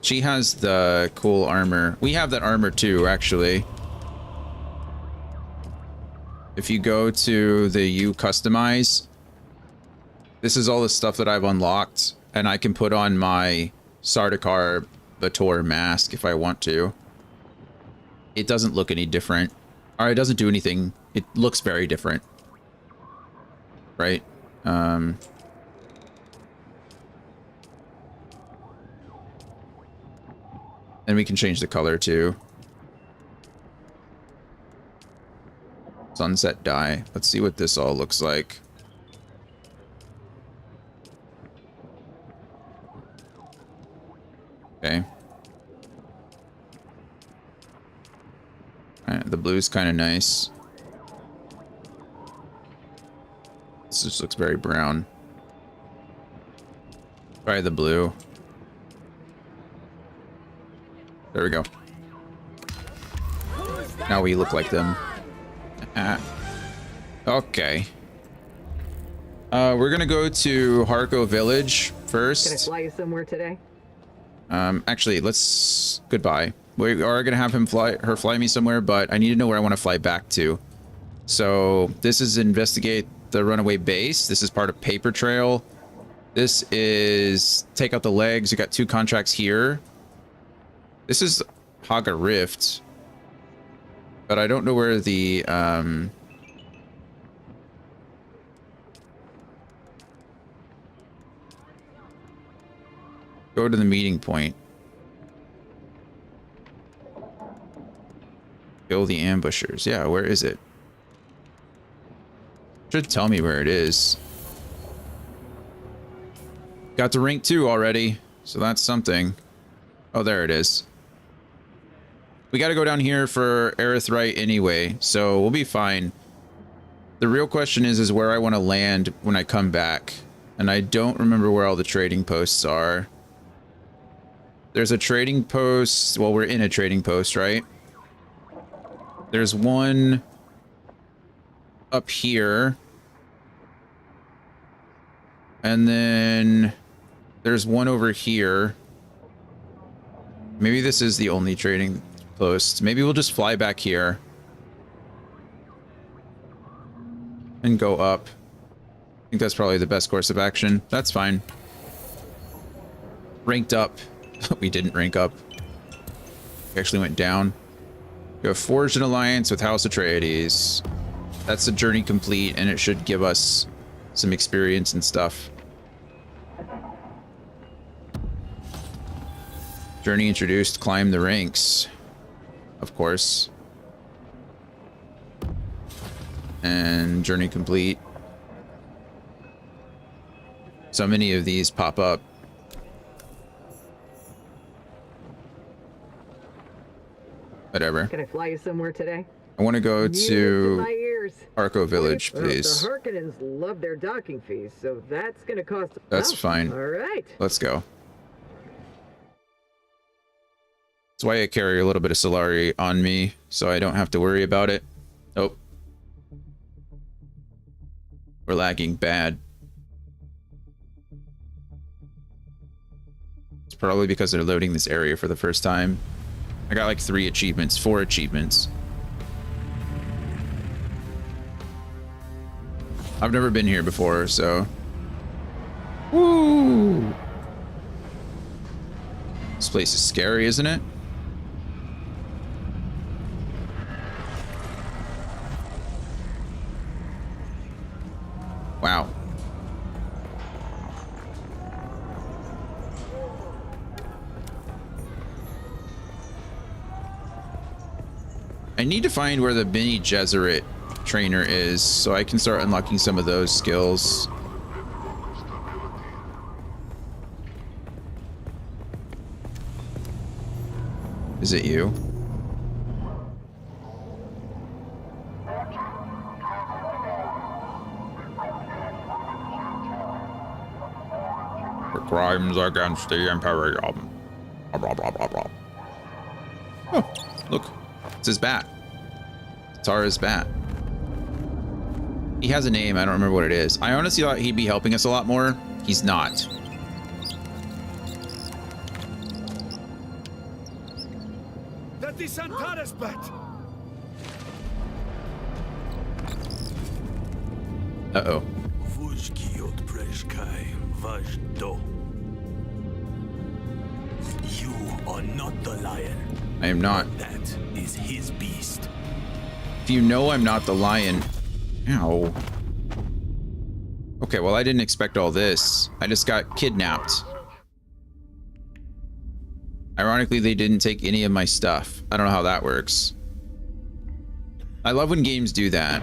She has the cool armor. We have that armor too, actually. If you go to the U customize, this is all the stuff that I've unlocked, and I can put on my Sardaukar Bator mask if I want to. It doesn't look any different. Or it doesn't do anything. It looks very different. Right? And we can change the color too. Sunset dye. Let's see what this all looks like. Okay. The blue's kind of nice. This just looks very brown. Try the blue. There we go. Now we look like them. Okay. We're gonna go to Harko Village first. Can I fly you somewhere today? Actually, let's... Goodbye. We are gonna have her fly me somewhere, but I need to know where I want to fly back to. So, this is investigate the runaway base. This is part of Paper Trail. This is take out the legs. You got 2 contracts here. This is Haga Rift. But I don't know where the, go to the meeting point. Kill the ambushers. Yeah, where is it? Should tell me where it is. Got to rank 2 already, so that's something. Oh, there it is. We got to go down here for Aerithright anyway, so we'll be fine. The real question is where I want to land when I come back. And I don't remember where all the trading posts are. There's a trading post. Well, we're in a trading post, right? There's one up here. And then there's one over here. Maybe this is the only trading post. Maybe we'll just fly back here. And go up. I think that's probably the best course of action. That's fine. Ranked up. We didn't rank up. We actually went down. We have forged an alliance with House Atreides. That's a journey complete, and it should give us some experience and stuff. Journey introduced, climb the ranks. Of course. And journey complete. So many of these pop up. Whatever. Can I fly you somewhere today? I want to go Music to my ears. Arco Village, Well, please. the Harkonnens love their docking fees, so that's gonna cost. That's Oh, fine. All right. Let's go. That's why I carry a little bit of Solari on me, so I don't have to worry about it. Oh. We're lagging bad. It's probably because they're loading this area for the first time. I got like 3 achievements, 4 achievements. I've never been here before, so... Woo! This place is scary, isn't it? Wow. I need to find where the Bene Gesserit trainer is so I can start unlocking some of those skills. Is it you? for crimes against the Imperium. Blah, blah, blah, blah, blah. Oh, look. It's his bat. Tara's bat. He has a name. I don't remember what it is. I honestly thought he'd be helping us a lot more. He's not. That is Antara's bat! Uh-oh. You are not the lion. I am not. That is his beast. If you know I'm not the lion... Ow. Okay, well, I didn't expect all this. I just got kidnapped. Ironically, they didn't take any of my stuff. I don't know how that works. I love when games do that.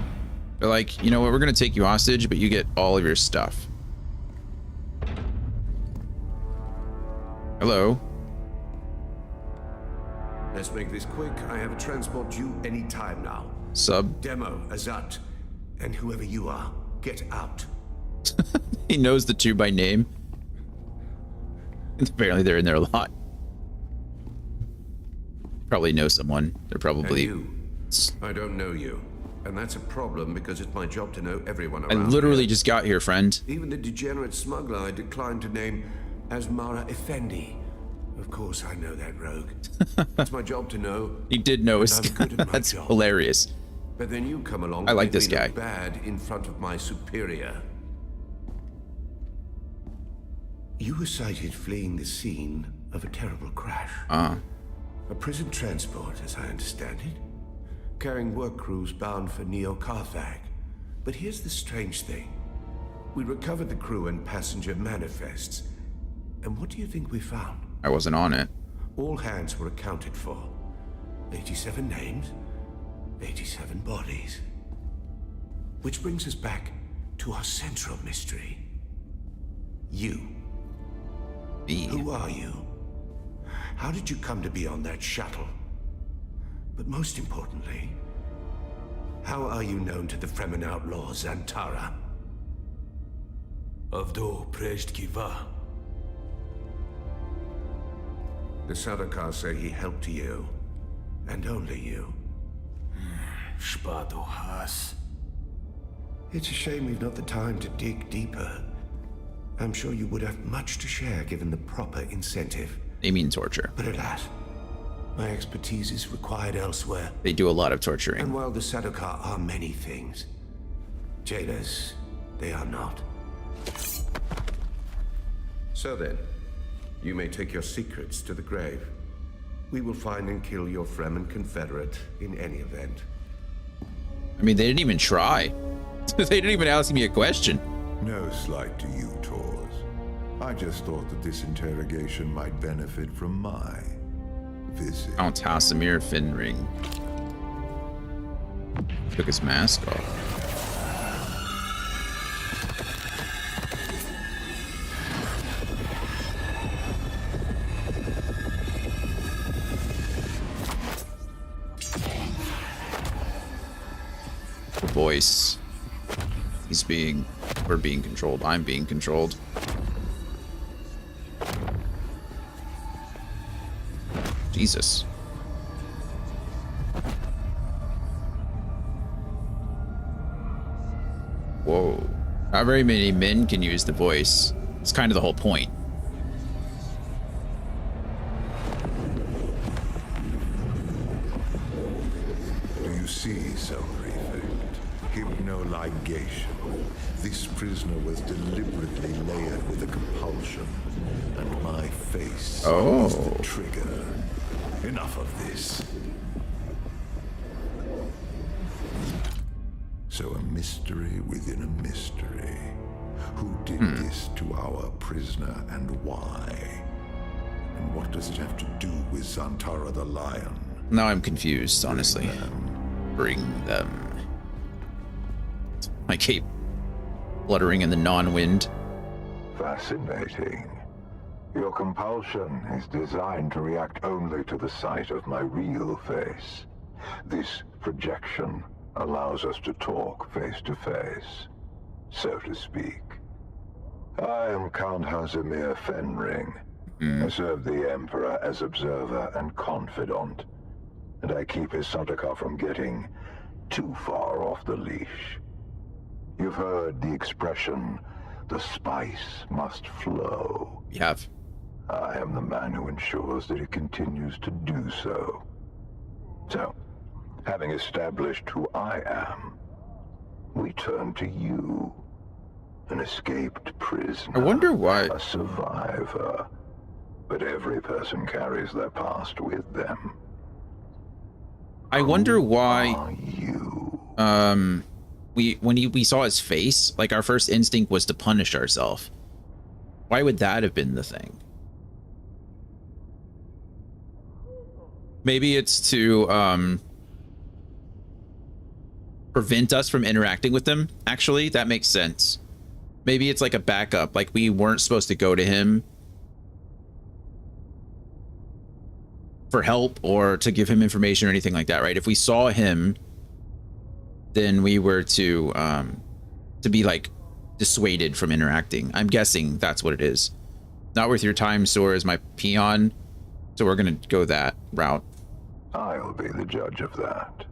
They're like, you know what, we're gonna take you hostage, but you get all of your stuff. Hello? Let's make this quick. I have a transport due any time now. Sub. Demo, Azat, and whoever you are, get out. He knows the two by name. Apparently they're in there a lot. Probably know someone. They're probably... And you. I don't know you. And that's a problem because it's my job to know everyone I around literally here. just got here, friend. Even the degenerate smuggler I declined to name Asmara Effendi. Of course I know that rogue. It's my job to know. He did know his... I'm good at my That's job. hilarious. But then you come along I to like make this me guy. look bad in front of my superior. You were sighted fleeing the scene of a terrible crash. A prison transport, as I understand it, carrying work crews bound for Neo-Carthag. But here's the strange thing. We recovered the crew and passenger manifests. And what do you think we found? I wasn't on it. All hands were accounted for. 87 names, 87 bodies. Which brings us back to our central mystery. You. Me. Who are you? How did you come to be on that shuttle? But most importantly, how are you known to the Fremen outlaw Zantara? Avdo Prejtkiva. The Sardaukar say he helped you, and only you. Spado Has. It's a shame we've not the time to dig deeper. I'm sure you would have much to share given the proper incentive. They mean torture. But alas, my expertise is required elsewhere. They do a lot of torturing. And while the Sardaukar are many things, jailers, they are not. So then, you may take your secrets to the grave. We will find and kill your Fremen confederate in any event. I mean, they didn't even try. They didn't even ask me a question. No slight to you, Tors. I just thought that this interrogation might benefit from my visit. Count Hasamir Finring. Took his mask off. The voice. We're being controlled. I'm being controlled. Jesus. Whoa. Not very many men can use the voice. It's kind of the whole point. Do you see, Sub-Prefect? Hypnoligation. This prisoner was deliberately layered with a compulsion, and my face is the trigger. Enough of this. So a mystery within a mystery. Who did this to our prisoner and why? And what does it have to do with Zantara the Lion? Now I'm confused, honestly. Bring them. My cape fluttering in the non-wind. Fascinating. Your compulsion is designed to react only to the sight of my real face. This projection allows us to talk face to face, so to speak. I am Count Hazimir Fenring. I serve the Emperor as observer and confidant, and I keep his Santakar from getting too far off the leash. You've heard the expression, the spice must flow. We have. I am the man who ensures that it continues to do so. So, having established who I am, we turn to you. An escaped prisoner. I wonder why. A survivor. But every person carries their past with them. I wonder why. Are you? When we saw his face, like our first instinct was to punish ourselves. Why would that have been the thing? Maybe it's to prevent us from interacting with them. Actually, that makes sense. Maybe it's like a backup, like we weren't supposed to go to him for help or to give him information or anything like that, right? If we saw him, then we were to be like dissuaded from interacting. I'm guessing that's what it is. Not worth your time, Sor, is my peon. So we're gonna go that route. I'll be the judge of that.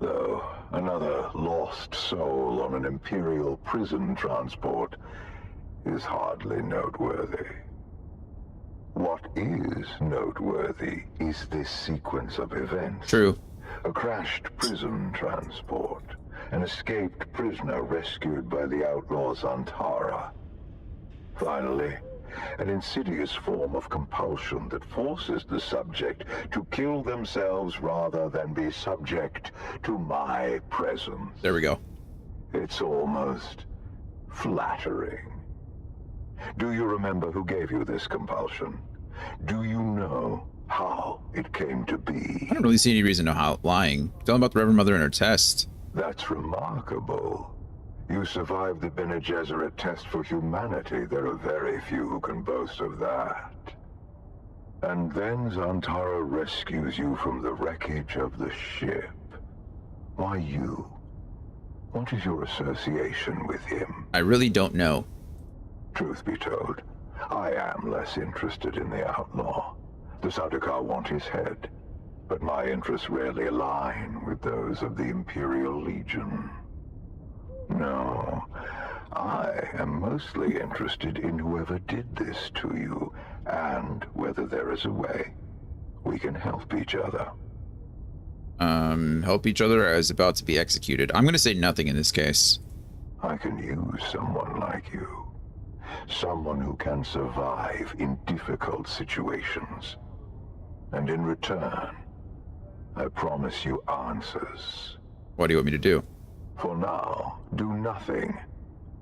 Though another lost soul on an Imperial prison transport is hardly noteworthy. What is noteworthy is this sequence of events. True. A crashed prison transport. An escaped prisoner rescued by the outlaws Antara. Finally, an insidious form of compulsion that forces the subject to kill themselves rather than be subject to my presence. There we go. It's almost flattering. Do you remember who gave you this compulsion? Do you know how it came to be? I don't really see any reason to how lying. Tell them about the Reverend Mother and her test. That's remarkable. You survived the Bene Gesserit test for humanity. There are very few who can boast of that. And then Zantara rescues you from the wreckage of the ship. Why you? What is your association with him? I really don't know. Truth be told, I am less interested in the outlaw. The Sardaukar want his head, but my interests rarely align with those of the Imperial Legion. No, I am mostly interested in whoever did this to you, and whether there is a way we can help each other. Help each other as about to be executed. I'm going to say nothing in this case. I can use someone like you. Someone who can survive in difficult situations. And in return, I promise you answers. What do you want me to do? For now, do nothing.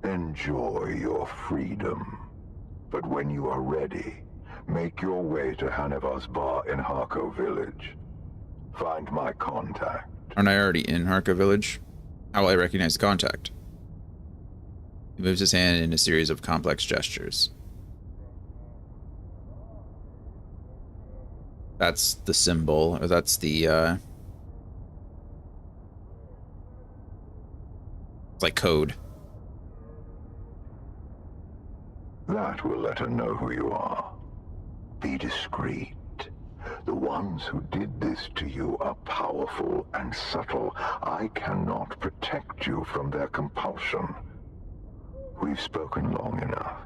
Enjoy your freedom. But when you are ready, make your way to Hanevar's bar in Harko Village. Find my contact. Aren't I already in Harko Village? How will I recognize the contact? He moves his hand in a series of complex gestures. That's the symbol, or that's the, it's like code. That will let her know who you are. Be discreet. The ones who did this to you are powerful and subtle. I cannot protect you from their compulsion. We've spoken long enough.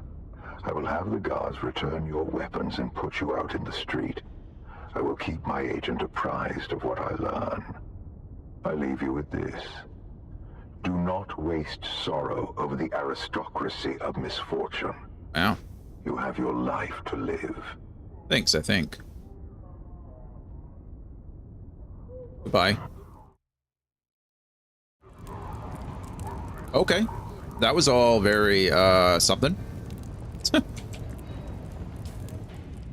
I will have the guards return your weapons and put you out in the street. I will keep my agent apprised of what I learn. I leave you with this. Do not waste sorrow over the aristocracy of misfortune. Wow. You have your life to live. Thanks, I think. Goodbye. Okay. That was all very, something.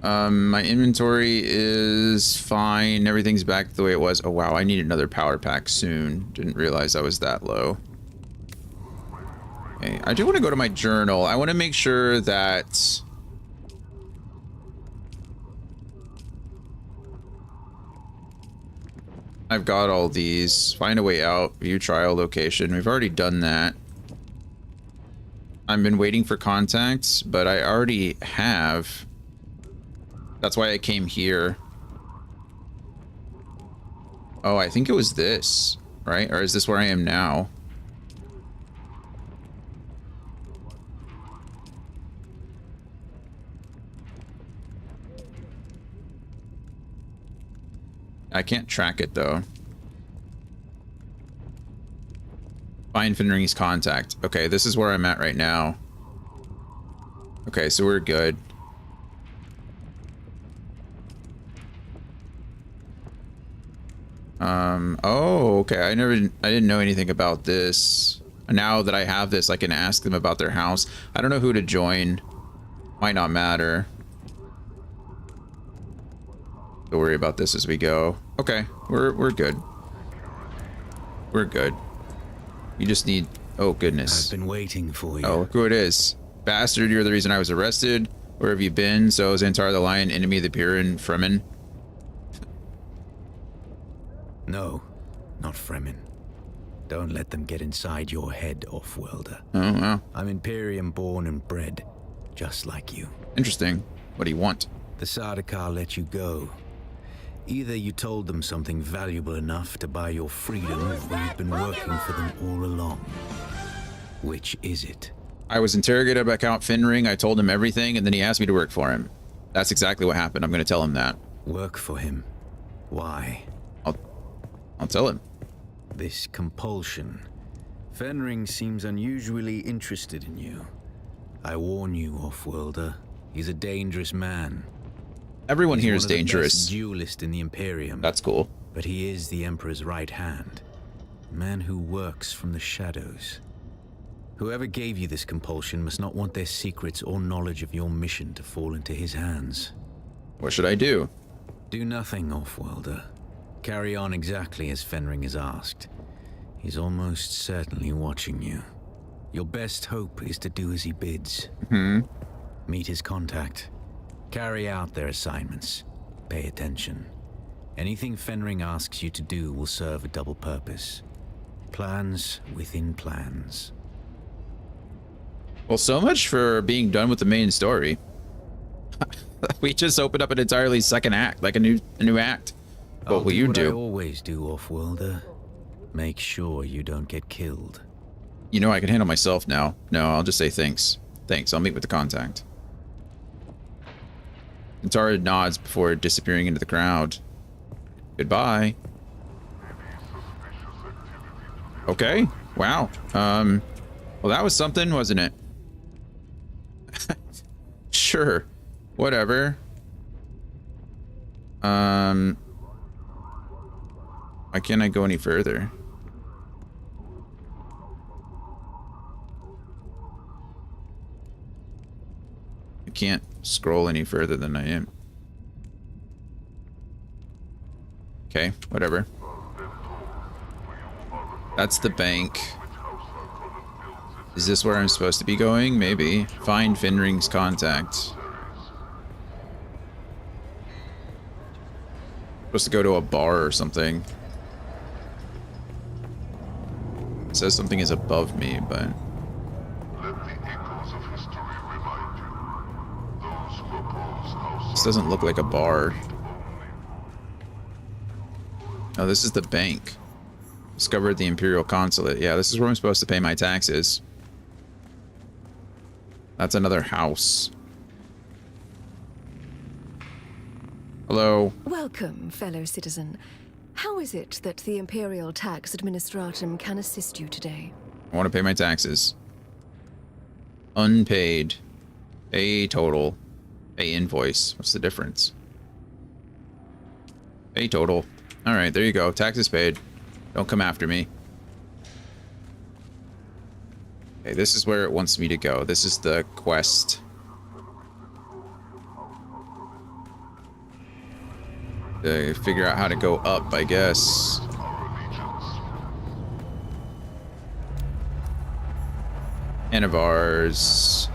My inventory is fine. Everything's back the way it was. Oh, wow. I need another power pack soon. Didn't realize I was that low. Okay. I do want to go to my journal. I want to make sure that... I've got all these. Find a way out. View trial location. We've already done that. I've been waiting for contacts, but I already have. That's why I came here. Oh, I think it was this, right? Or is this where I am now? I can't track it though. Find Finring's contact. Okay, this is where I'm at right now. Okay, so we're good. Oh, okay. I didn't know anything about this. Now that I have this, I can ask them about their house. I don't know who to join. Might not matter. Don't worry about this as we go. Okay, we're good. We're good. You just need... Oh, goodness. I've been waiting for you. Oh, look who it is. Bastard, you're the reason I was arrested. Where have you been? So is Antar the Lion, enemy of the Buren, Fremen? No, not Fremen. Don't let them get inside your head, off-worlder. Oh, wow. I'm Imperium born and bred, just like you. Interesting. What do you want? The Sardaukar let you go. Either you told them something valuable enough to buy your freedom, or you've been working for them all along. Which is it? I was interrogated by Count Finring. I told him everything, and then he asked me to work for him. That's exactly what happened. I'm going to tell him that. Work for him? Why? I'll tell him. This compulsion. Fenring seems unusually interested in you. I warn you, off-worlder. He's a dangerous man. Everyone here is He's one of the dangerous. best duelist in the Imperium. That's cool. But he is the Emperor's right hand. A man who works from the shadows. Whoever gave you this compulsion must not want their secrets or knowledge of your mission to fall into his hands. What should I do? Do nothing, off-worlder. Carry on exactly as Fenring has asked. He's almost certainly watching you. Your best hope is to do as he bids. Meet his contact. Carry out their assignments. Pay attention. Anything Fenring asks you to do will serve a double purpose. Plans within plans. Well, so much for being done with the main story. We just opened up an entirely second act, like a new act. What will you do? I always do, off-worlder. Make sure you don't get killed. You know I can handle myself now. No, I'll just say thanks. Thanks, I'll meet with the contact. Antara nods before disappearing into the crowd. Goodbye. Okay. Wow. Well, that was something, wasn't it? Sure. Whatever. Why can't I go any further? I can't scroll any further than I am. Okay, whatever. That's the bank. Is this where I'm supposed to be going? Maybe. Find Finring's contact. Supposed to go to a bar or something. It says something is above me, but... This doesn't look like a bar. Oh, this is the bank. Discovered the Imperial Consulate. Yeah, this is where I'm supposed to pay my taxes. That's another house. Hello. Welcome, fellow citizen. How is it that the Imperial Tax Administratum can assist you today? I want to pay my taxes. Unpaid. Pay total. Pay invoice. What's the difference? Pay total. Alright, there you go. Taxes paid. Don't come after me. Okay, this is where it wants me to go. This is the quest. Figure out how to go up, I guess. Anivars.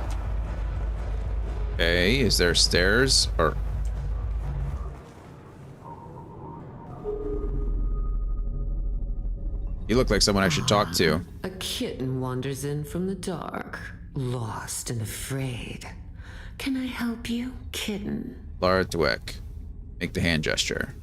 Okay, is there stairs? Or... You look like someone I should talk to. A kitten wanders in from the dark. lost and afraid. Can I help you, kitten? Lara Dweck. Make the hand gesture.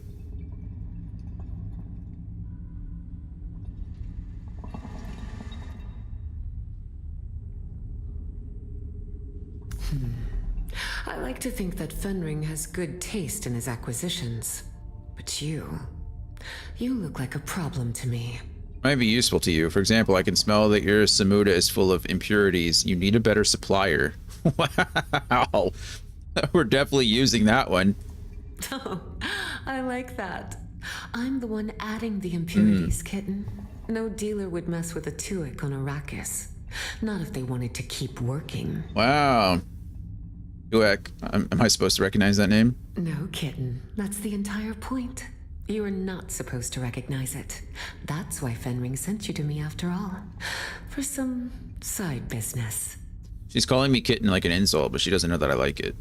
I like to think that Fenring has good taste in his acquisitions. But you look like a problem to me. Might be useful to you. For example, I can smell that your Samuda is full of impurities. You need a better supplier. Wow. We're definitely using that one. Oh, I like that. I'm the one adding the impurities, kitten. No dealer would mess with a Tuic on Arrakis. Not if they wanted to keep working. Wow. Tuic. Am I supposed to recognize that name? No, kitten. That's the entire point. You are not supposed to recognize it. That's why Fenring sent you to me after all. For some side business. She's calling me kitten like an insult, but she doesn't know that I like it.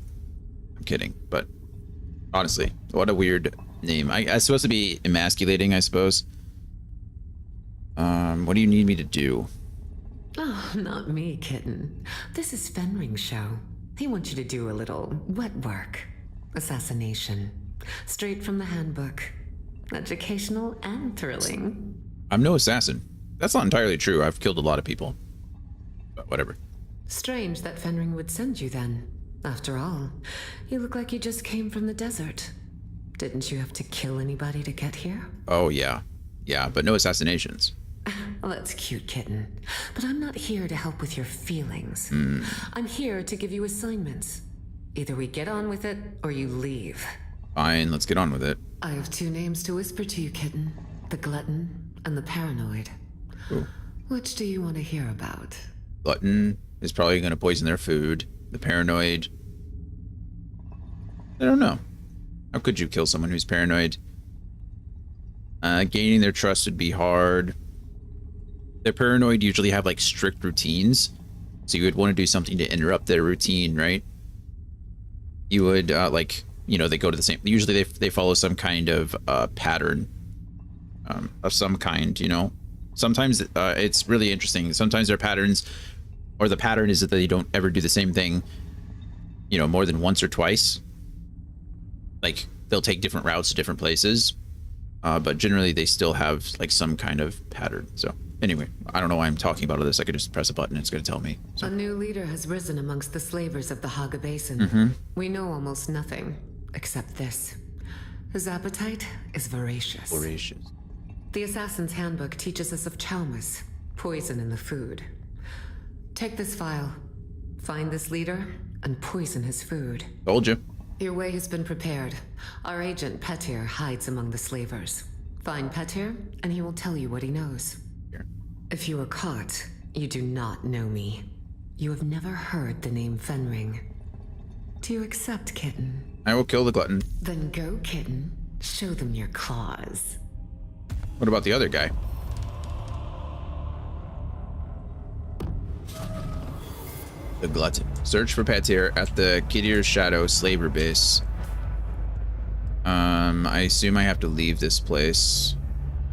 I'm kidding, but honestly, what a weird name. It's supposed to be emasculating, I suppose. What do you need me to do? Oh, not me, kitten. This is Fenring's show. He wants you to do a little wet work. Assassination. Straight from the handbook. Educational and thrilling. I'm no assassin. That's not entirely true. I've killed a lot of people. But whatever. Strange that Fenring would send you then. After all, you look like you just came from the desert. Didn't you have to kill anybody to get here? Oh, yeah. Yeah, but no assassinations. Well, that's cute, kitten. But I'm not here to help with your feelings. I'm here to give you assignments. Either we get on with it, or you leave. Fine, let's get on with it. I have two names to whisper to you, kitten. The Glutton and the Paranoid. Ooh. Which do you want to hear about? Glutton is probably going to poison their food. The Paranoid... I don't know. How could you kill someone who's paranoid? Gaining their trust would be hard. They're paranoid usually have like strict routines. So you would want to do something to interrupt their routine, right? You would like, you know, they go to the same, usually they follow some kind of pattern of some kind, you know. Sometimes it's really interesting. Sometimes their patterns, or the pattern is that they don't ever do the same thing, you know, more than once or twice. Like they'll take different routes to different places, but generally they still have like some kind of pattern. So anyway, I don't know why I'm talking about all this. I could just press a button, it's going to tell me. So. A new leader has risen amongst the slavers of the Haga Basin. We know almost nothing, except this. His appetite is voracious. Voracious. The Assassin's Handbook teaches us of Chalmers, poison in the food. Take this file, find this leader, and poison his food. Told you. Your way has been prepared. Our agent, Petir, hides among the slavers. Find Petir, and he will tell you what he knows. Here. If you are caught, you do not know me. You have never heard the name Fenring. Do you accept, kitten? I will kill the Glutton. Then go, kitten. Show them your claws. What about the other guy? The Glutton. Search for Petir at the Kidir Shadow Slaver base. I assume I have to leave this place.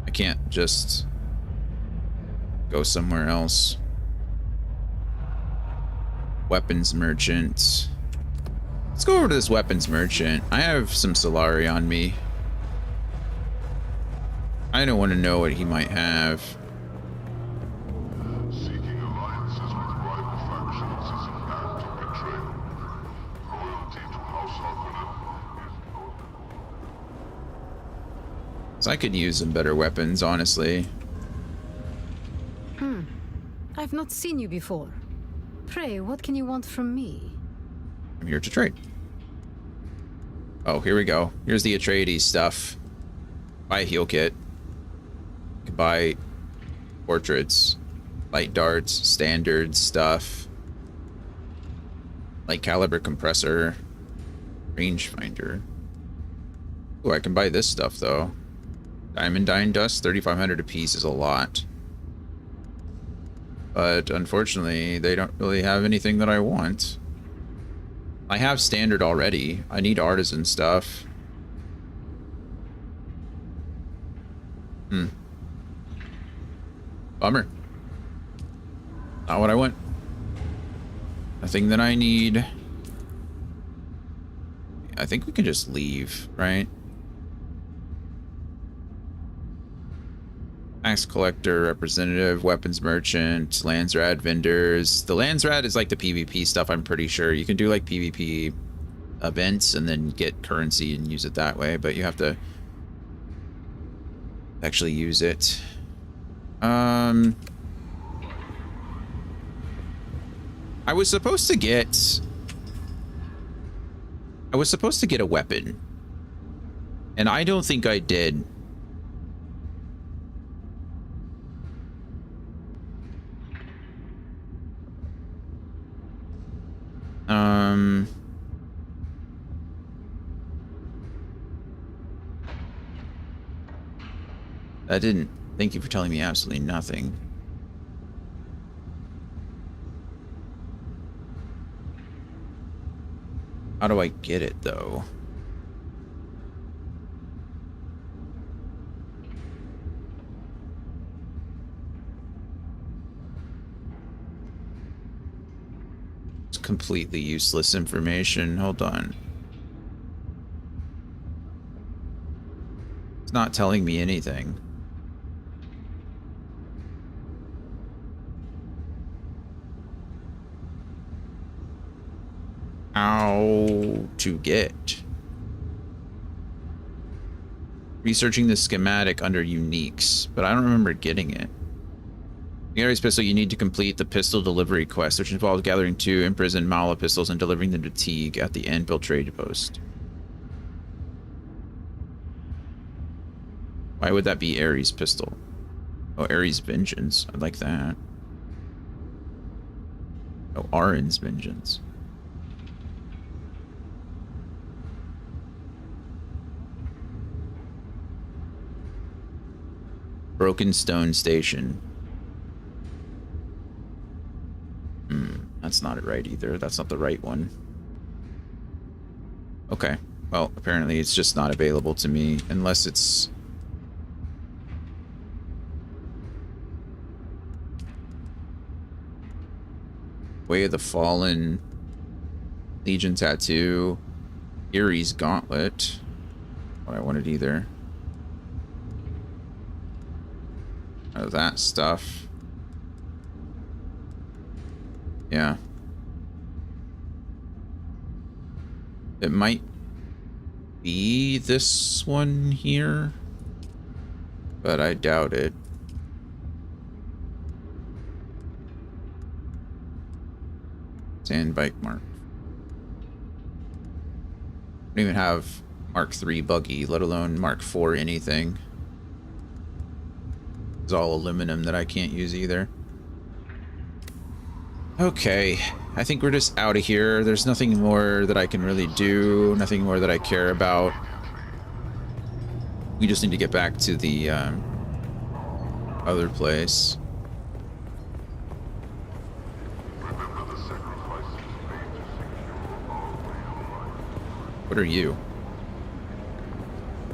I can't just go somewhere else. Weapons merchant. Let's go over to this weapons merchant. I have some Solari on me. I don't want to know what he might have. Seeking alliances with rival factions is an act of betrayal. Loyalty to House Harkonnen is no. So I could use some better weapons, honestly. I've not seen you before. Pray, what can you want from me? I'm here to trade. Oh, here we go. Here's the Atreides stuff. Buy a heal kit. You can buy portraits, light darts, standard stuff, light caliber compressor, rangefinder. Oh, I can buy this stuff though. Diamond dine dust, 3,500 a piece is a lot. But unfortunately, they don't really have anything that I want. I have standard already. I need artisan stuff. Bummer. Not what I want. Nothing that I need. I think we can just leave, right? Tax collector, representative, weapons merchant, Landsrad vendors. The Landsrad is like the PvP stuff, I'm pretty sure. You can do like PvP events and then get currency and use it that way, but you have to actually use it. I was supposed to get a weapon, and I don't think I did. That didn't. Thank you for telling me absolutely nothing. How do I get it, though? It's completely useless information. Hold on. It's not telling me anything. How to get. Researching the schematic under uniques, but I don't remember getting it. The Ares pistol, you need to complete the pistol delivery quest, which involves gathering 2 imprisoned Mala pistols and delivering them to Teague at the Anvil trade post. Why would that be Ares pistol? Oh, Ares Vengeance. I like that. Oh, Arin's Vengeance. Broken Stone Station. That's not it right either. That's not the right one. Okay. Well, apparently it's just not available to me unless it's... Way of the Fallen. Legion Tattoo. Erie's Gauntlet. What I wanted either. Oh, that stuff. Yeah. It might be this one here, but I doubt it. Sand bike mark. I don't even have Mark 3 buggy, let alone Mark 4 anything. It's all aluminum that I can't use either. Okay, I think we're just out of here. There's nothing more that I can really do, nothing more that I care about. We just need to get back to the other place. What are you?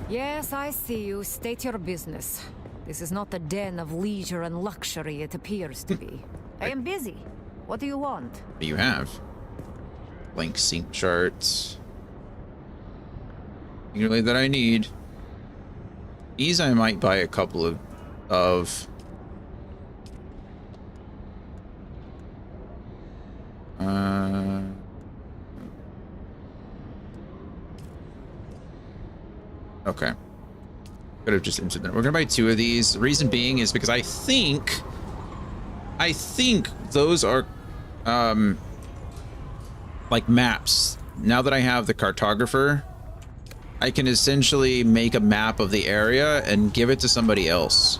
Yes, I see you. State your business. This is not the den of leisure and luxury it appears to be. I am busy. What do you want? What do you have? Blank sync charts. Really that I need. These I might buy a couple of okay. Could have just entered them. We're gonna buy 2 of these. The reason being is because I think those are like maps. Now that I have the cartographer, I can essentially make a map of the area and give it to somebody else.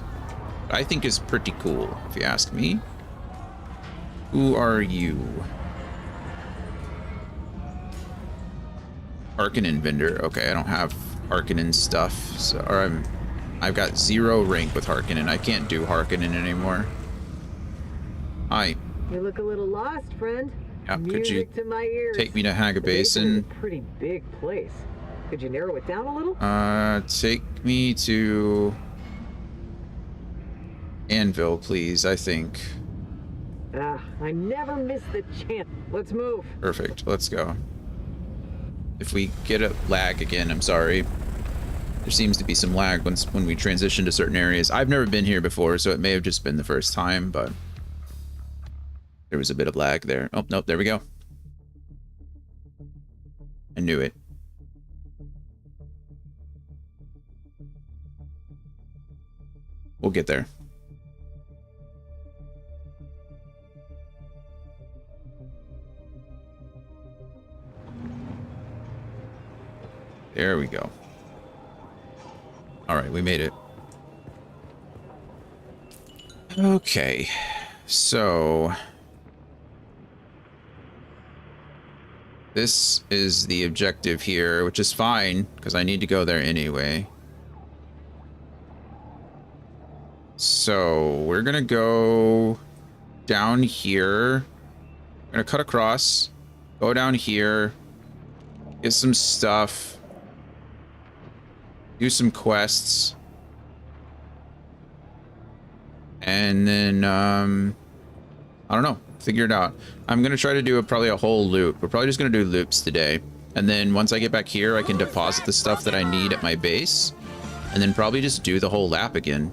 I think is pretty cool, if you ask me. Who are you? Harkonnen vendor. Okay, I don't have Harkonnen stuff, so or I've got 0 rank with Harkonnen. I can't do Harkonnen anymore. Hi. You look a little lost, friend. Yeah, could you to my ears. take me to Haga Basin? It's a pretty big place. Could you narrow it down a little? Take me to Anvil, please, I think. I never miss the chance. Let's move. Perfect. Let's go. If we get a lag again, I'm sorry. There seems to be some lag when we transition to certain areas. I've never been here before, so it may have just been the first time, but there was a bit of lag there. Oh, nope, there we go. I knew it. We'll get there. There we go. All right, we made it. Okay, so this is the objective here, which is fine because I need to go there anyway. So we're gonna go down here. We're gonna cut across, go down here, get some stuff, do some quests, and then I don't know, figure it out. I'm gonna try to do probably a whole loop. We're probably just gonna do loops today, and then once I get back here I can deposit the stuff that I need at my base, and then probably just do the whole lap again,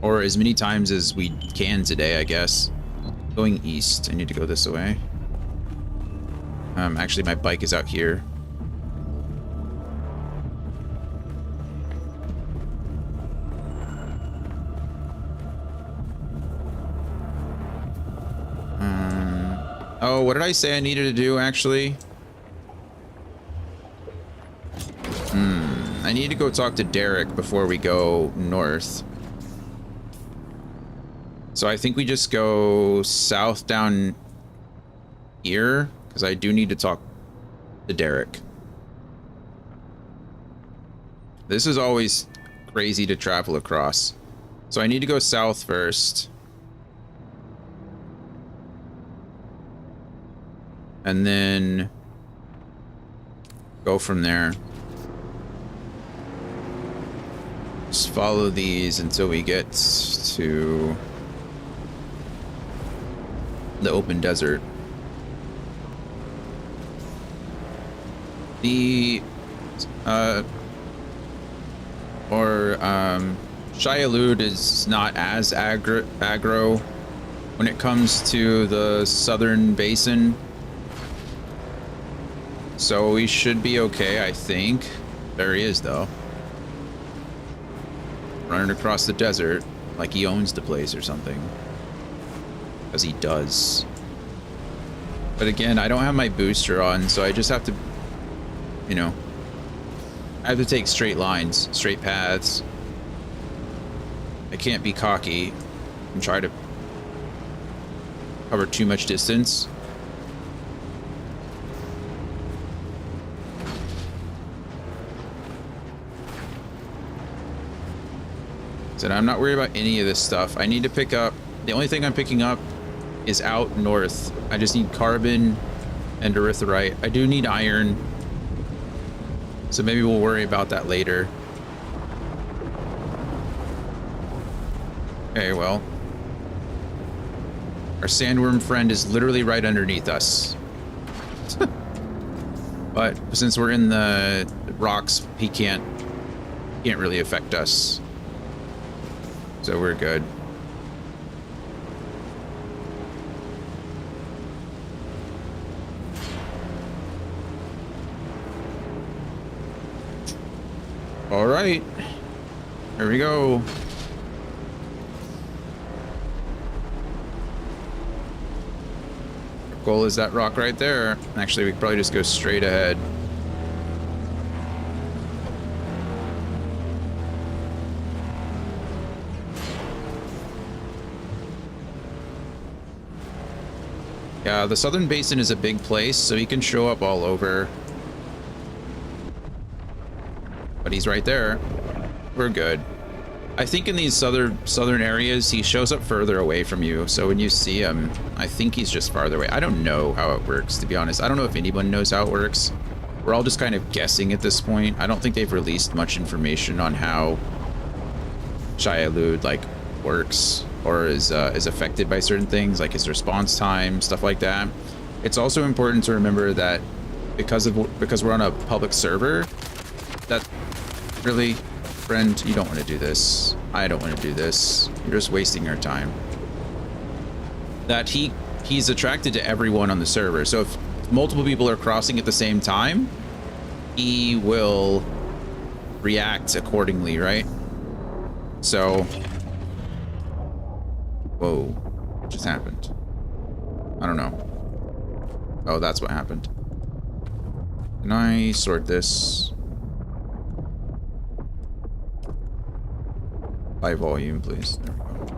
or as many times as we can today, I guess. Going east. I need to go this way. Actually my bike is out here. Oh, what did I say I needed to do, actually? I need to go talk to Derek before we go north. So I think we just go south down here, because I do need to talk to Derek. This is always crazy to travel across. So I need to go south first. And then go from there. Just follow these until we get to the open desert. The Shai-Hulud is not as aggro when it comes to the southern basin. So we should be okay, I think. There he is, though. Running across the desert like he owns the place or something. Because he does. But again, I don't have my booster on, so I just have to, you know, I have to take straight lines, straight paths. I can't be cocky and try to cover too much distance. So I'm not worried about any of this stuff. I need to pick up, the only thing I'm picking up is out north. I just need carbon and erythrite. I do need iron, so maybe we'll worry about that later. Okay, well, our sandworm friend is literally right underneath us. But since we're in the rocks, he can't really affect us. So we're good. All right, here we go. Our goal is that rock right there. Actually, we could probably just go straight ahead. Yeah, the southern basin is a big place, so he can show up all over. But he's right there. We're good. I think in these southern areas, he shows up further away from you. So when you see him, I think he's just farther away. I don't know how it works, to be honest. I don't know if anyone knows how it works. We're all just kind of guessing at this point. I don't think they've released much information on how Shai-Hulud, like, works. or is affected by certain things, like his response time, stuff like that. It's also important to remember that because we're on a public server, that really, friend, you don't want to do this. I don't want to do this. You're just wasting our time. That he's attracted to everyone on the server. So if multiple people are crossing at the same time, he will react accordingly, right? So, whoa, what just happened? I don't know. Oh, that's what happened. Can I sort this by volume, please? There we go.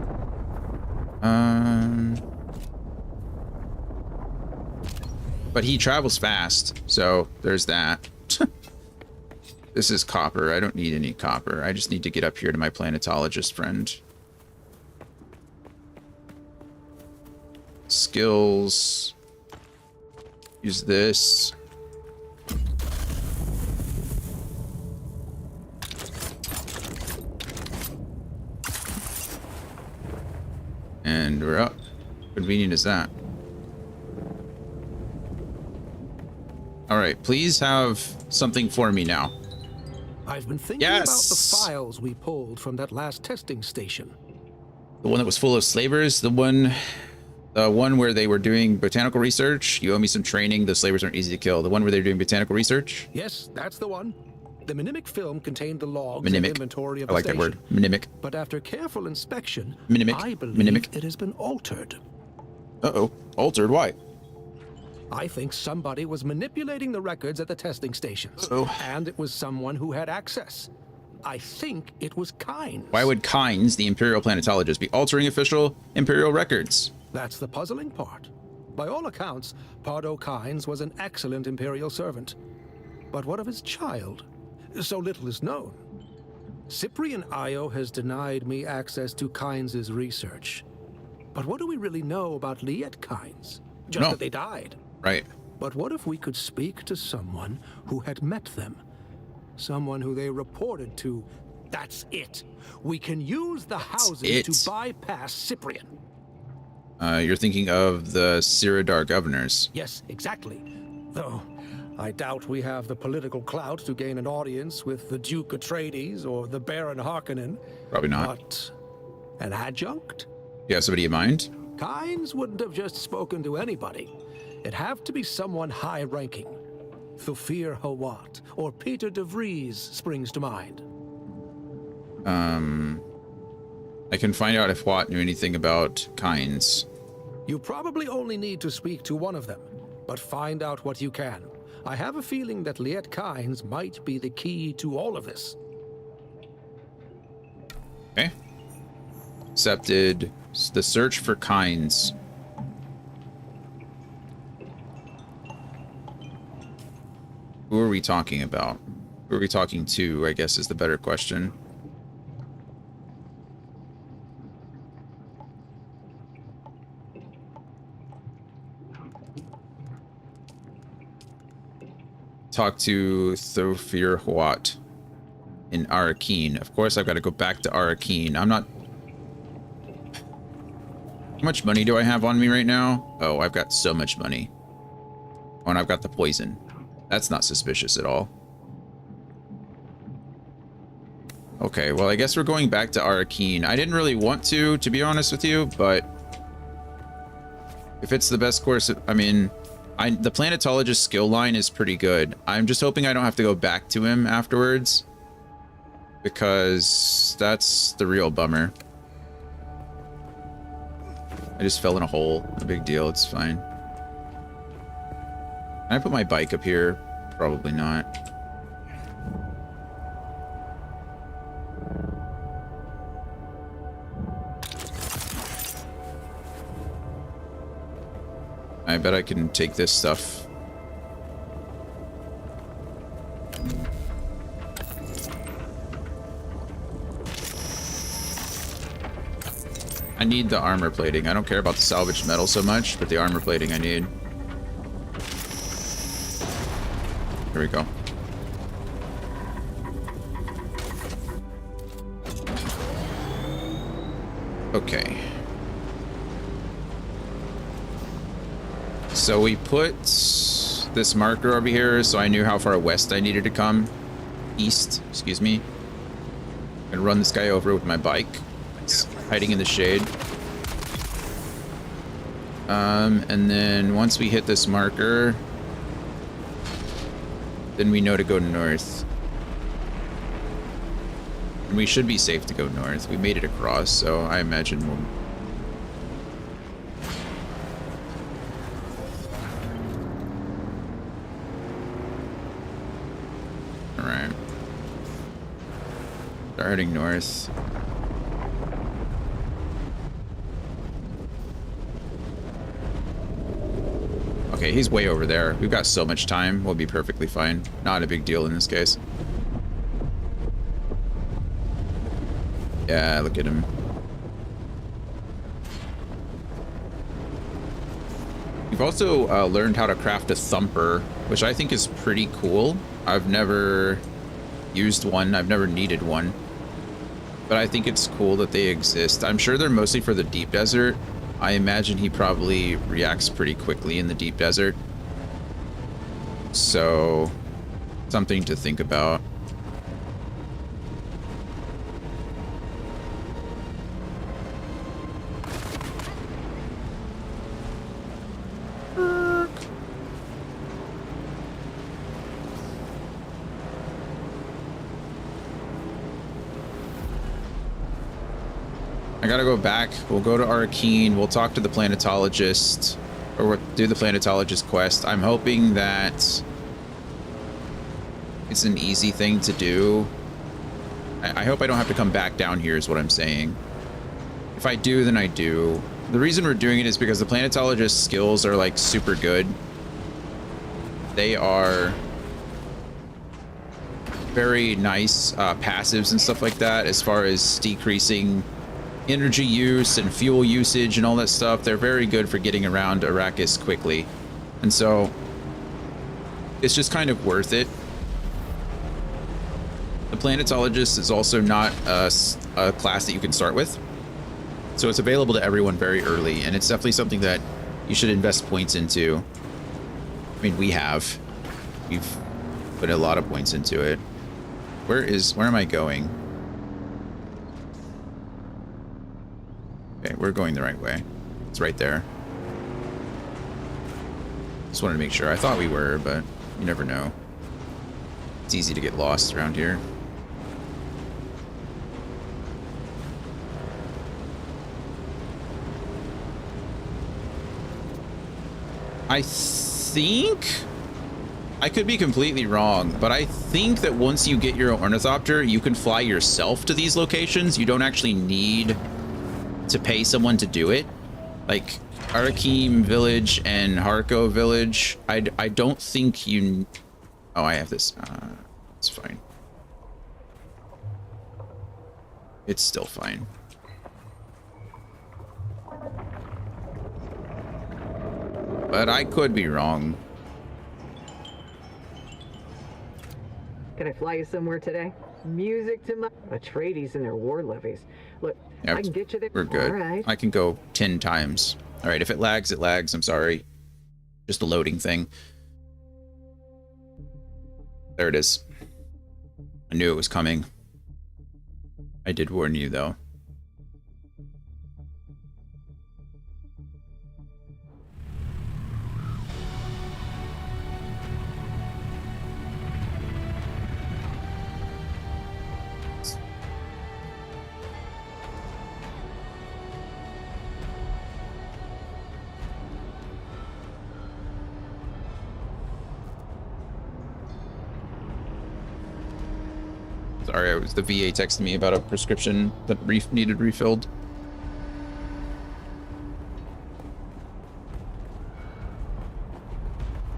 But he travels fast, so there's that. This is copper. I don't need any copper. I just need to get up here to my planetologist friend. Skills. Use this. And we're up. Convenient as that. All right, please have something for me now. I've been thinking about the files we pulled from that last testing station. The one that was full of slavers, the one where they were doing botanical research. You owe me some training. The slavers aren't easy to kill. The one where they're doing botanical research. Yes, that's the one. The mnemic film contained the logs Mnemic. and inventory of the I like station. that word. Mnemic. But after careful inspection, Mnemic. I believe Mnemic. it has been altered. Uh-oh. Altered? Why? I think somebody was manipulating the records at the testing stations. Uh-oh. And it was someone who had access. I think it was Kynes. Why would Kynes, the Imperial planetologist, be altering official Imperial records? That's the puzzling part. By all accounts, Pardo Kynes was an excellent Imperial servant. But what of his child? So little is known. Cyprian Io has denied me access to Kynes' research. But what do we really know about Liet Kynes? Just that they died. Right. But what if we could speak to someone who had met them? Someone who they reported to. That's it. We can use the houses to bypass Cyprian. You're thinking of the Ciridar governors. Yes, exactly. Though, I doubt we have the political clout to gain an audience with the Duke Atreides or the Baron Harkonnen. Probably not. But an adjunct? Yeah, somebody in mind? Kynes wouldn't have just spoken to anybody. It'd have to be someone high-ranking. Thufir Hawat or Peter de Vries springs to mind. I can find out if Watt knew anything about Kynes. You probably only need to speak to one of them, but find out what you can. I have a feeling that Liet Kynes might be the key to all of this. Okay. Accepted. The search for Kynes. Who are we talking about? Who are we talking to, I guess, is the better question. Talk to Thufir Hawat in Arrakeen. Of course, I've got to go back to Arrakeen. I'm not... How much money do I have on me right now? Oh, I've got so much money. Oh, and I've got the poison. That's not suspicious at all. Okay, well, I guess we're going back to Arrakeen. I didn't really want to be honest with you, but if it's the best course, I mean, the planetologist skill line is pretty good. I'm just hoping I don't have to go back to him afterwards, because that's the real bummer. I just fell in a hole. No big deal. It's fine. Can I put my bike up here? Probably not. I bet I can take this stuff. I need the armor plating. I don't care about the salvaged metal so much, but the armor plating I need. Here we go. Okay. So we put this marker over here so I knew how far west I needed to come. East, excuse me. And run this guy over with my bike. It's hiding in the shade. And then once we hit this marker, then we know to go north. And we should be safe to go north. We made it across, so I imagine we'll... Alright. Starting north. Okay, he's way over there. We've got so much time. We'll be perfectly fine. Not a big deal in this case. Yeah, look at him. We've also learned how to craft a thumper, which I think is pretty cool. I've never used one. I've never needed one. But I think it's cool that they exist. I'm sure they're mostly for the deep desert. I imagine he probably reacts pretty quickly in the deep desert. So, something to think about. I gotta go back. We'll go to Arkeen. We'll talk to the planetologist, or we'll do the planetologist quest. I'm hoping that it's an easy thing to do. I hope I don't have to come back down here is what I'm saying. If I do, then I do. The reason we're doing it is because the planetologist skills are like super good. They are very nice passives and stuff like that as far as decreasing energy use and fuel usage and all that stuff. They're very good for getting around Arrakis quickly. And so it's just kind of worth it. The planetologist is also not a class that you can start with. So it's available to everyone very early, and it's definitely something that you should invest points into. I mean, we have. We've put a lot of points into it. Where am I going? Okay, we're going the right way. It's right there. Just wanted to make sure. I thought we were, but you never know. It's easy to get lost around here. I think... I could be completely wrong, but I think that once you get your Ornithopter, you can fly yourself to these locations. You don't actually need to pay someone to do it. Like Arakim Village and Harko Village, I don't think you... Oh, I have this. It's fine. It's still fine. But I could be wrong. Can I fly you somewhere today? Music to my Atreides and their war levies. Look, Yep, I can get you there. we're good. All right. I can go 10 times. All right, if it lags, it lags. I'm sorry. Just a loading thing. There it is. I knew it was coming. I did warn you, though. Sorry, it was the VA texting me about a prescription that needed refilled.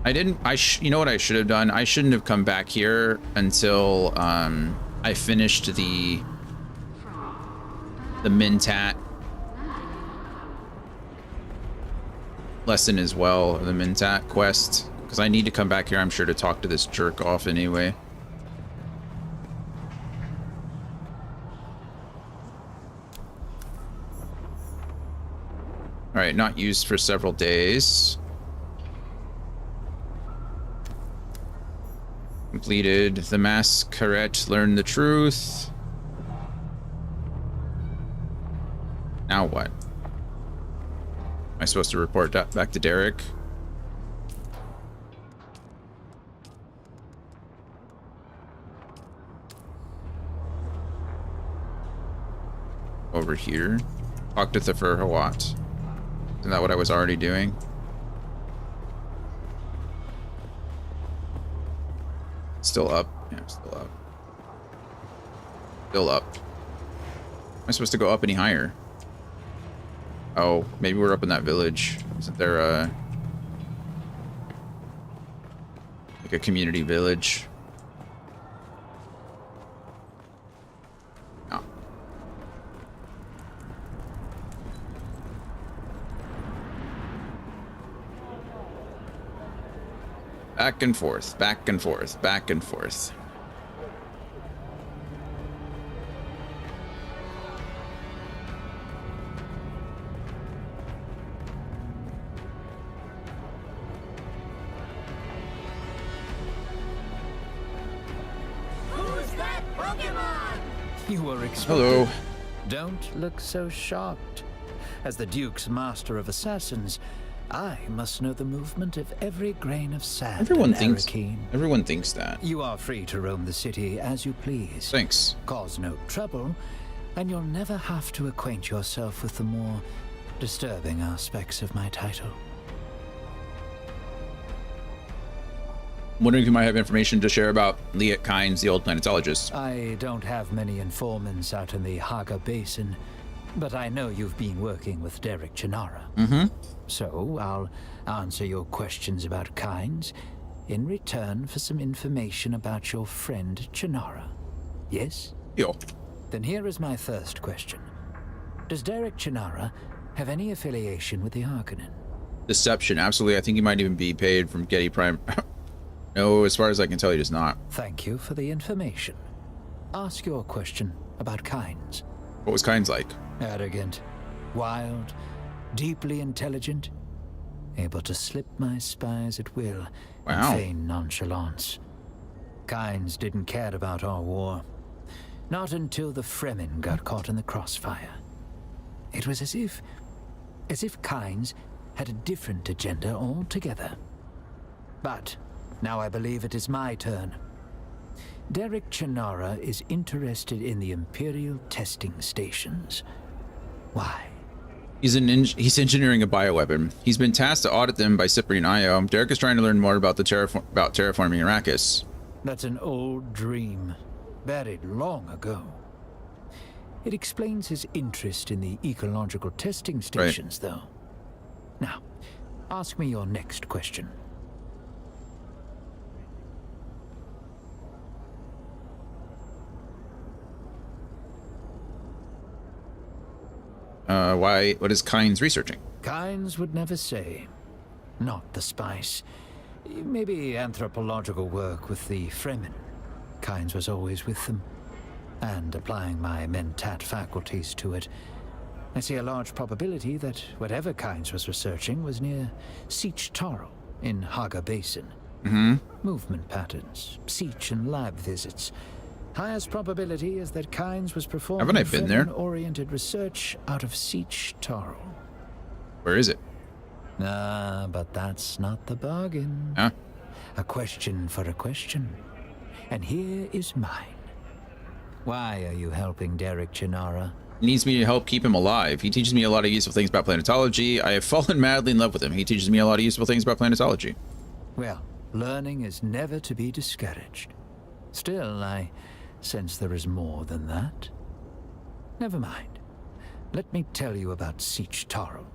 You know what I should have done? I shouldn't have come back here until I finished the Mentat lesson as well, the Mentat quest, because I need to come back here, I'm sure, to talk to this jerk off anyway. All right, not used for several days. Completed the masquerade, learned the truth. Now what? Am I supposed to report that back to Derek? Over here. Talk to Thfer Hawat. Isn't that what I was already doing? Still up. Yeah, still up. Still up. Am I supposed to go up any higher? Oh, maybe we're up in that village. Isn't there a... like a community village? No. Back and forth, back and forth, back and forth. Who's that Pokemon? You were expected. Hello. Don't look so shocked. As the Duke's master of assassins, I must know the movement of every grain of sand. Everyone thinks that. You are free to roam the city as you please. Thanks. Cause no trouble, and you'll never have to acquaint yourself with the more disturbing aspects of my title. I'm wondering if you might have information to share about Liet Kynes, the old planetologist. I don't have many informants out in the Haga Basin, but I know you've been working with Derek Chinara. Mm-hmm. So I'll answer your questions about Kynes in return for some information about your friend Chinara. Yes? Yo. Then here is my first question. Does Derek Chinara have any affiliation with the Harkonnen? Deception, absolutely. I think he might even be paid from Getty Prime. No, as far as I can tell, he does not. Thank you for the information. Ask your question about Kynes. What was Kynes like? Arrogant, wild, deeply intelligent, able to slip my spies at will and feign nonchalance. Kynes didn't care about our war. Not until the Fremen got caught in the crossfire. It was as if Kynes had a different agenda altogether. But now I believe it is my turn. Derek Chinara is interested in the Imperial testing stations. Why? He's engineering a bioweapon. He's been tasked to audit them by Cyprian Io. Derek is trying to learn more about terraforming Arrakis. That's an old dream, buried long ago. It explains his interest in the ecological testing stations, though. Now, ask me your next question. What is Kynes researching? Kynes would never say. Not the spice. Maybe anthropological work with the Fremen. Kynes was always with them. And applying my mentat faculties to it, I see a large probability that whatever Kynes was researching was near Sietch Taro in Haga Basin. Mm-hmm. Movement patterns, siege and lab visits. Highest probability is that Kynes was performing Haven't I been there? Fremen-oriented research out of Sietch Taro. Where is it? But that's not the bargain. Huh? A question for a question. And here is mine. Why are you helping Derek Chinara? He needs me to help keep him alive. He teaches me a lot of useful things about planetology. I have fallen madly in love with him. He teaches me a lot of useful things about planetology. Well, learning is never to be discouraged. Still, I sense there is more than that. Never mind. Let me tell you about Sietch Taro.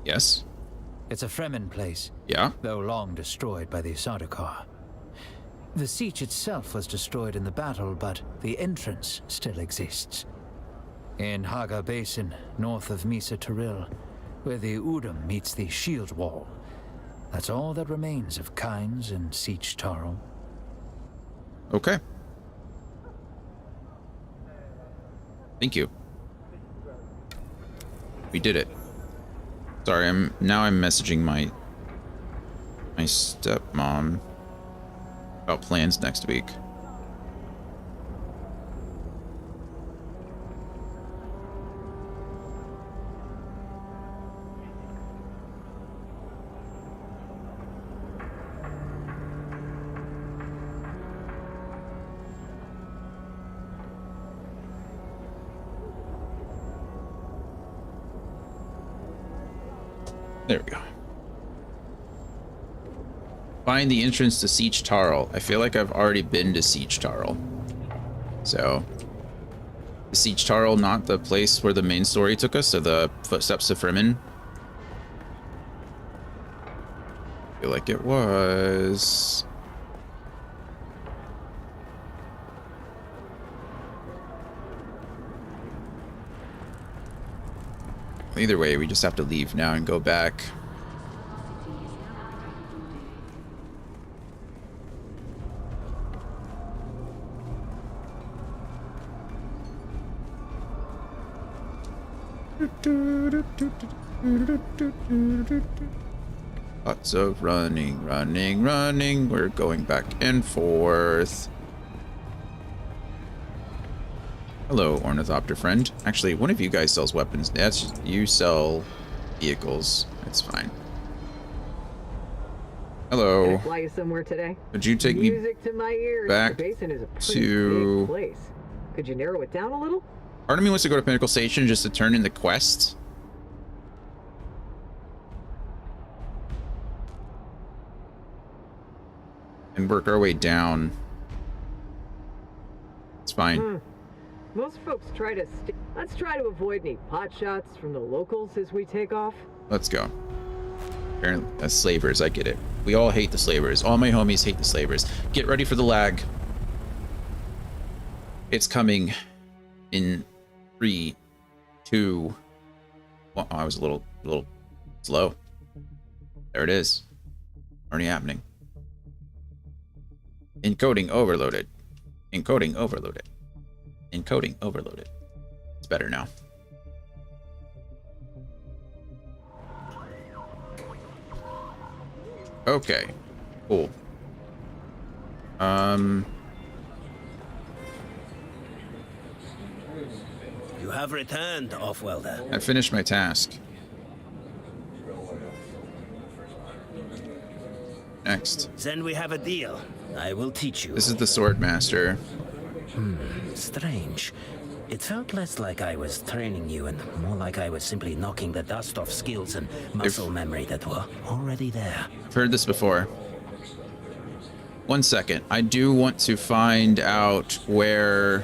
Yes? It's a Fremen place. Yeah? Though long destroyed by the Sardaukar. The Sietch itself was destroyed in the battle, but the entrance still exists. In Haga Basin, north of Misa Tiril, where the Udum meets the Shield Wall. That's all that remains of Kynes and Sietch Taro. Okay. Thank you. We did it. Sorry, I'm messaging my stepmom about plans next week. There we go. Find the entrance to Siege Tarl. I feel like I've already been to Siege Tarl. So, is Siege Tarl not the place where the main story took us, to the Footsteps of Fremen? I feel like it was. Either way, we just have to leave now and go back. Lots of running, running, running. We're going back and forth. Hello, Ornithopter friend. Actually, one of you guys sells weapons. That's you sell vehicles. That's fine. Hello. Can I fly you somewhere today? Could you take Music me to my ears. back The basin is a pretty to... big place. Could you narrow it down a little? Part of me wants to go to Pinnacle Station just to turn in the quest. And work our way down. It's fine. Most folks try to let's try to avoid any pot shots from the locals as we take off. Let's go. Apparently, slavers, I get it. We all hate the slavers. All my homies hate the slavers. Get ready for the lag. It's coming in 3, 2. Well, I was a little slow. There it is. Already happening. Encoding overloaded. Encoding overloaded. Encoding overloaded. It's better now. Okay. Cool. You have returned, Offwelder. I finished my task. Next. Then we have a deal. I will teach you. This is the Sword Master. Strange. It felt less like I was training you and more like I was simply knocking the dust off skills and muscle memory that were already there. I've heard this before. 1 second. I do want to find out where...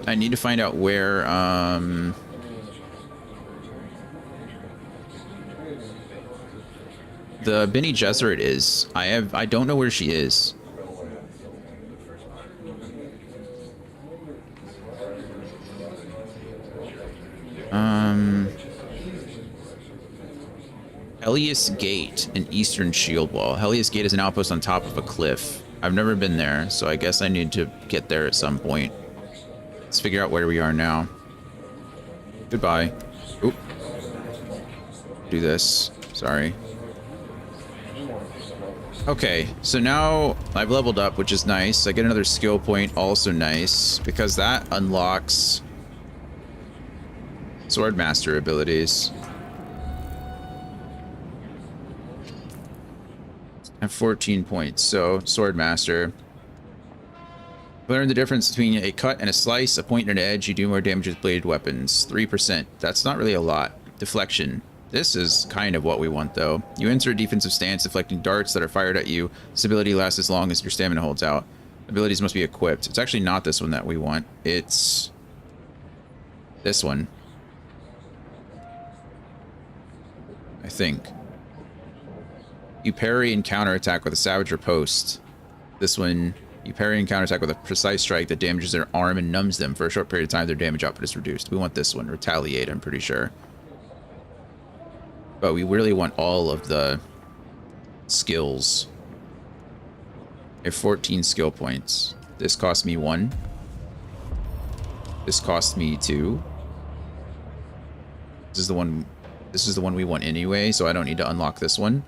I need to find out where, the Bene Gesserit is. I don't know where she is. Helios Gate in Eastern Shield Wall. Helios Gate is an outpost on top of a cliff. I've never been there, so I guess I need to get there at some point. Let's figure out where we are now. Goodbye. Oop. Do this. Sorry. Okay, so now I've leveled up, which is nice. I get another skill point, also nice, because that unlocks Swordmaster abilities. I have 14 points, so Swordmaster. Learn the difference between a cut and a slice, a point and an edge. You do more damage with bladed weapons. 3%. That's not really a lot. Deflection. This is kind of what we want, though. You enter a defensive stance, deflecting darts that are fired at you. This ability lasts as long as your stamina holds out. Abilities must be equipped. It's actually not this one that we want. It's this one, I think. You parry and counterattack with a savage riposte. This one, you parry and counterattack with a precise strike that damages their arm and numbs them. For a short period of time, their damage output is reduced. We want this one. Retaliate, I'm pretty sure. But we really want all of the skills. I have 14 skill points. This cost me 1. This cost me 2. This is the one. This is the one we want anyway, so I don't need to unlock this one.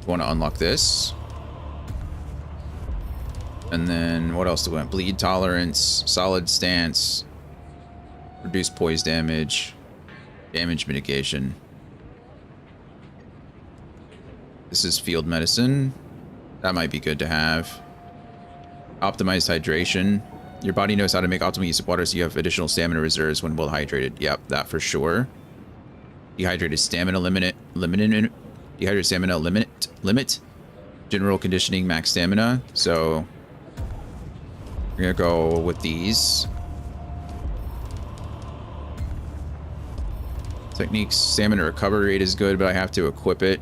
Want to unlock this. And then what else do we want? Bleed tolerance, solid stance, reduce poise damage, damage mitigation. This is field medicine. That might be good to have. Optimized hydration. Your body knows how to make optimal use of water, so you have additional stamina reserves when well hydrated. Yep, that for sure. Dehydrated stamina limit. Dehydrated stamina limit. General conditioning max stamina. So we're gonna go with these. Techniques, stamina recovery rate is good, but I have to equip it.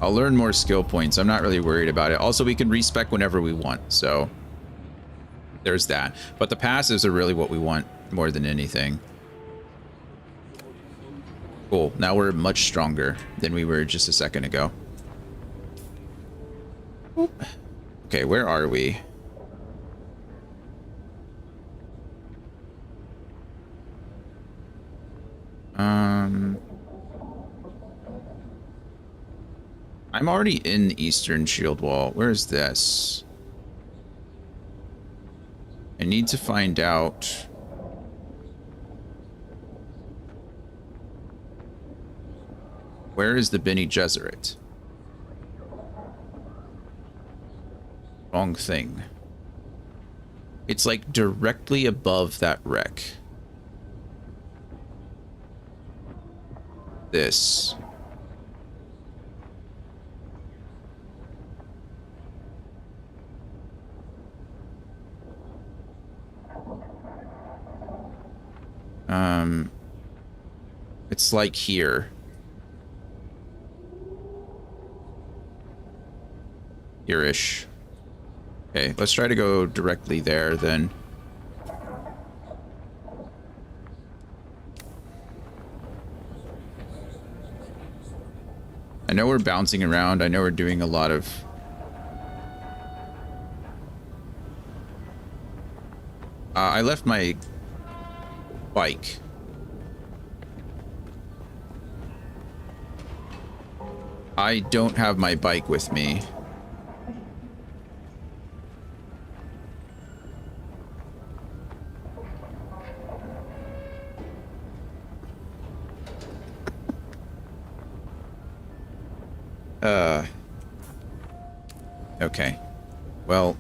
I'll learn more skill points. I'm not really worried about it. Also, we can respec whenever we want, so there's that. But the passives are really what we want more than anything. Cool. Now we're much stronger than we were just a second ago. Okay, where are we? I'm already in Eastern Shield Wall. Where's this? I need to find out. Where is the Bene Gesserit? Wrong thing. It's like directly above that wreck. This. It's like here. Here-ish. Okay, let's try to go directly there then. I know we're bouncing around. I know we're doing a lot of... I left my bike. I don't have my bike with me. Okay. Well,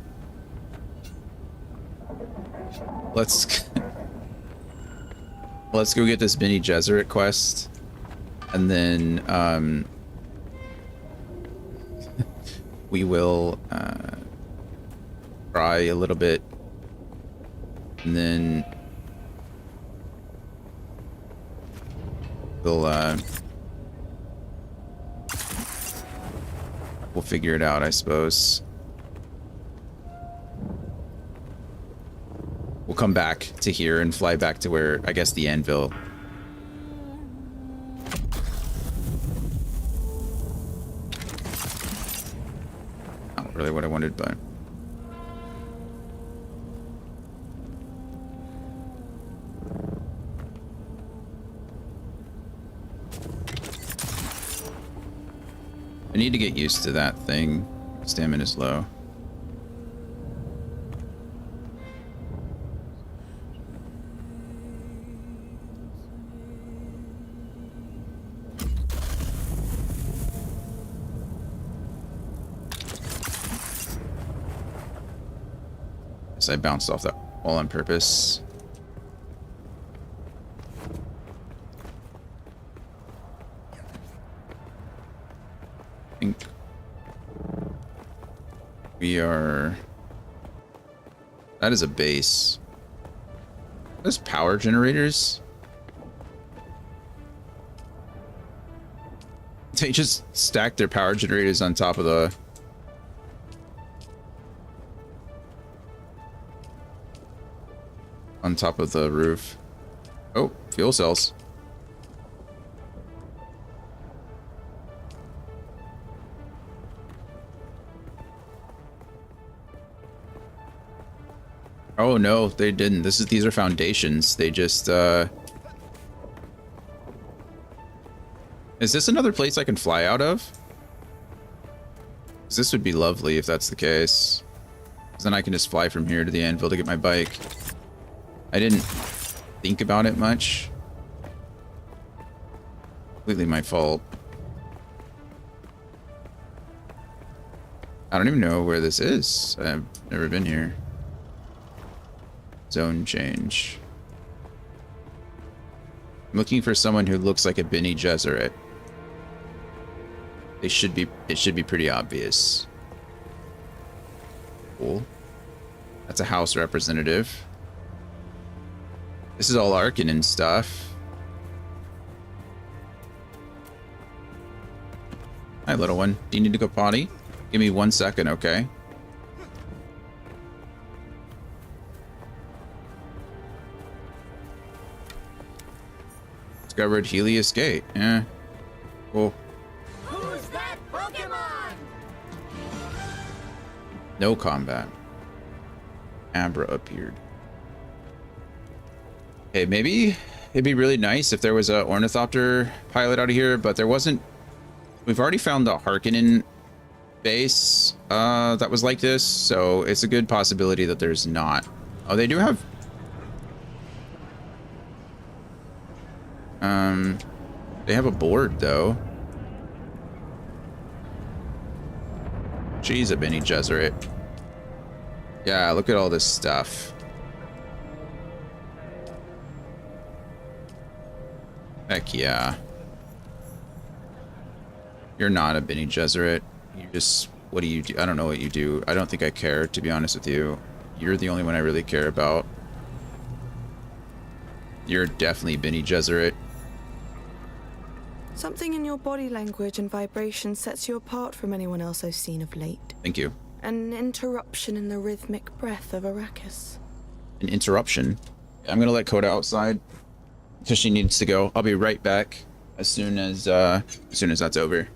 let's go get this Bene Gesserit quest, and then we will try a little bit, and then we'll figure it out, I suppose. We'll come back to here and fly back to where, I guess, the anvil. Not really what I wanted, but... I need to get used to that thing. Stamina's low. Guess I bounced off that wall on purpose. I think we are... That is a base. Those power generators? They just stacked their power generators on top of the... on top of the roof. Oh, fuel cells. Oh no, they didn't. These are foundations. They just Is this another place I can fly out of? 'Cause this would be lovely if that's the case. 'Cause then I can just fly from here to the anvil to get my bike. I didn't think about it much. Completely my fault. I don't even know where this is. I've never been here. Zone change. I'm looking for someone who looks like a Bene Gesserit. It should be pretty obvious. Cool. That's a house representative. This is all Arcanine stuff. Hi, little one. Do you need to go potty? Give me 1 second, okay? Discovered Helios Gate. Yeah. Cool. Who's that Pokemon? No combat. Abra appeared. Hey, maybe it'd be really nice if there was a Ornithopter pilot out of here, but there wasn't. We've already found the Harkonnen base that was like this, so it's a good possibility that there's not. Oh, they do have. They have a board though. She's a Bene Gesserit. Yeah, look at all this stuff. Heck yeah. You're not a Bene Gesserit. You just, what do you do? I don't know what you do. I don't think I care, to be honest with you. You're the only one I really care about. You're definitely Bene Gesserit. Something in your body language and vibration sets you apart from anyone else I've seen of late. Thank you. An interruption in the rhythmic breath of Arrakis. An interruption? I'm gonna let Coda outside because she needs to go. I'll be right back as soon as that's over.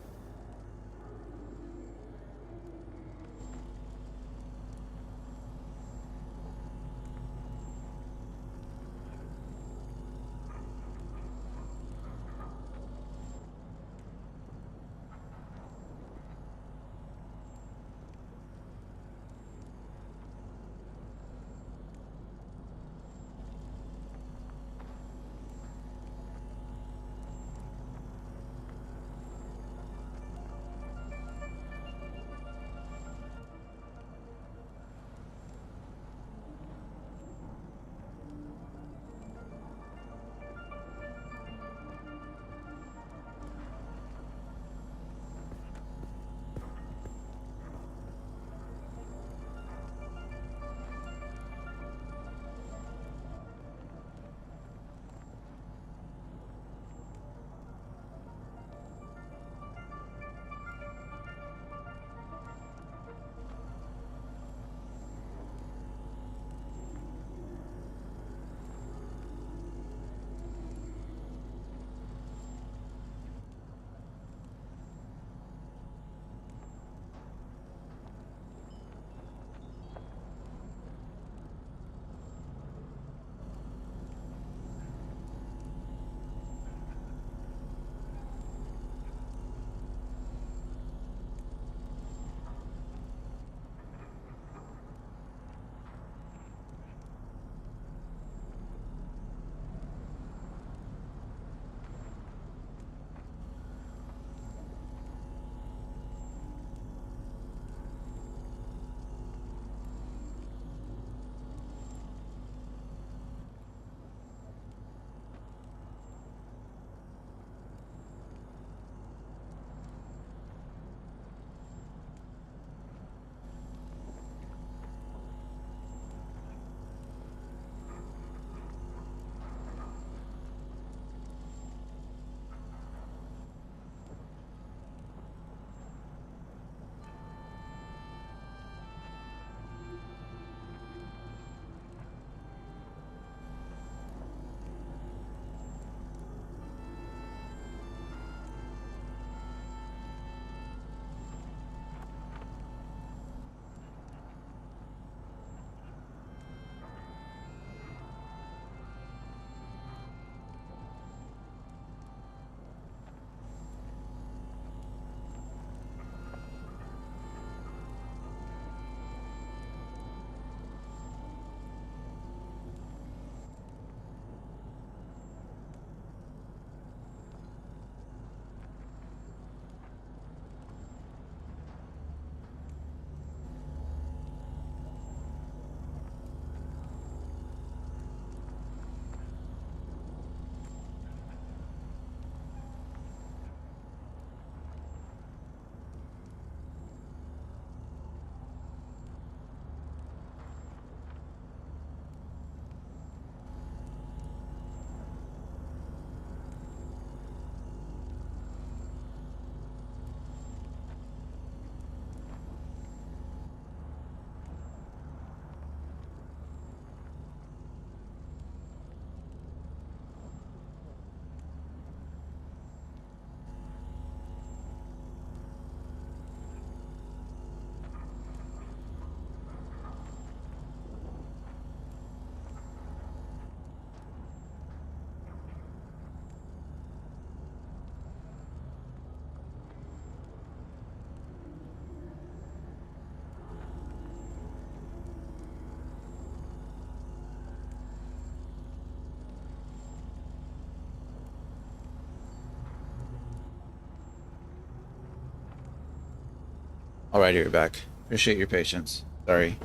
All right, you're back. Appreciate your patience. Sorry.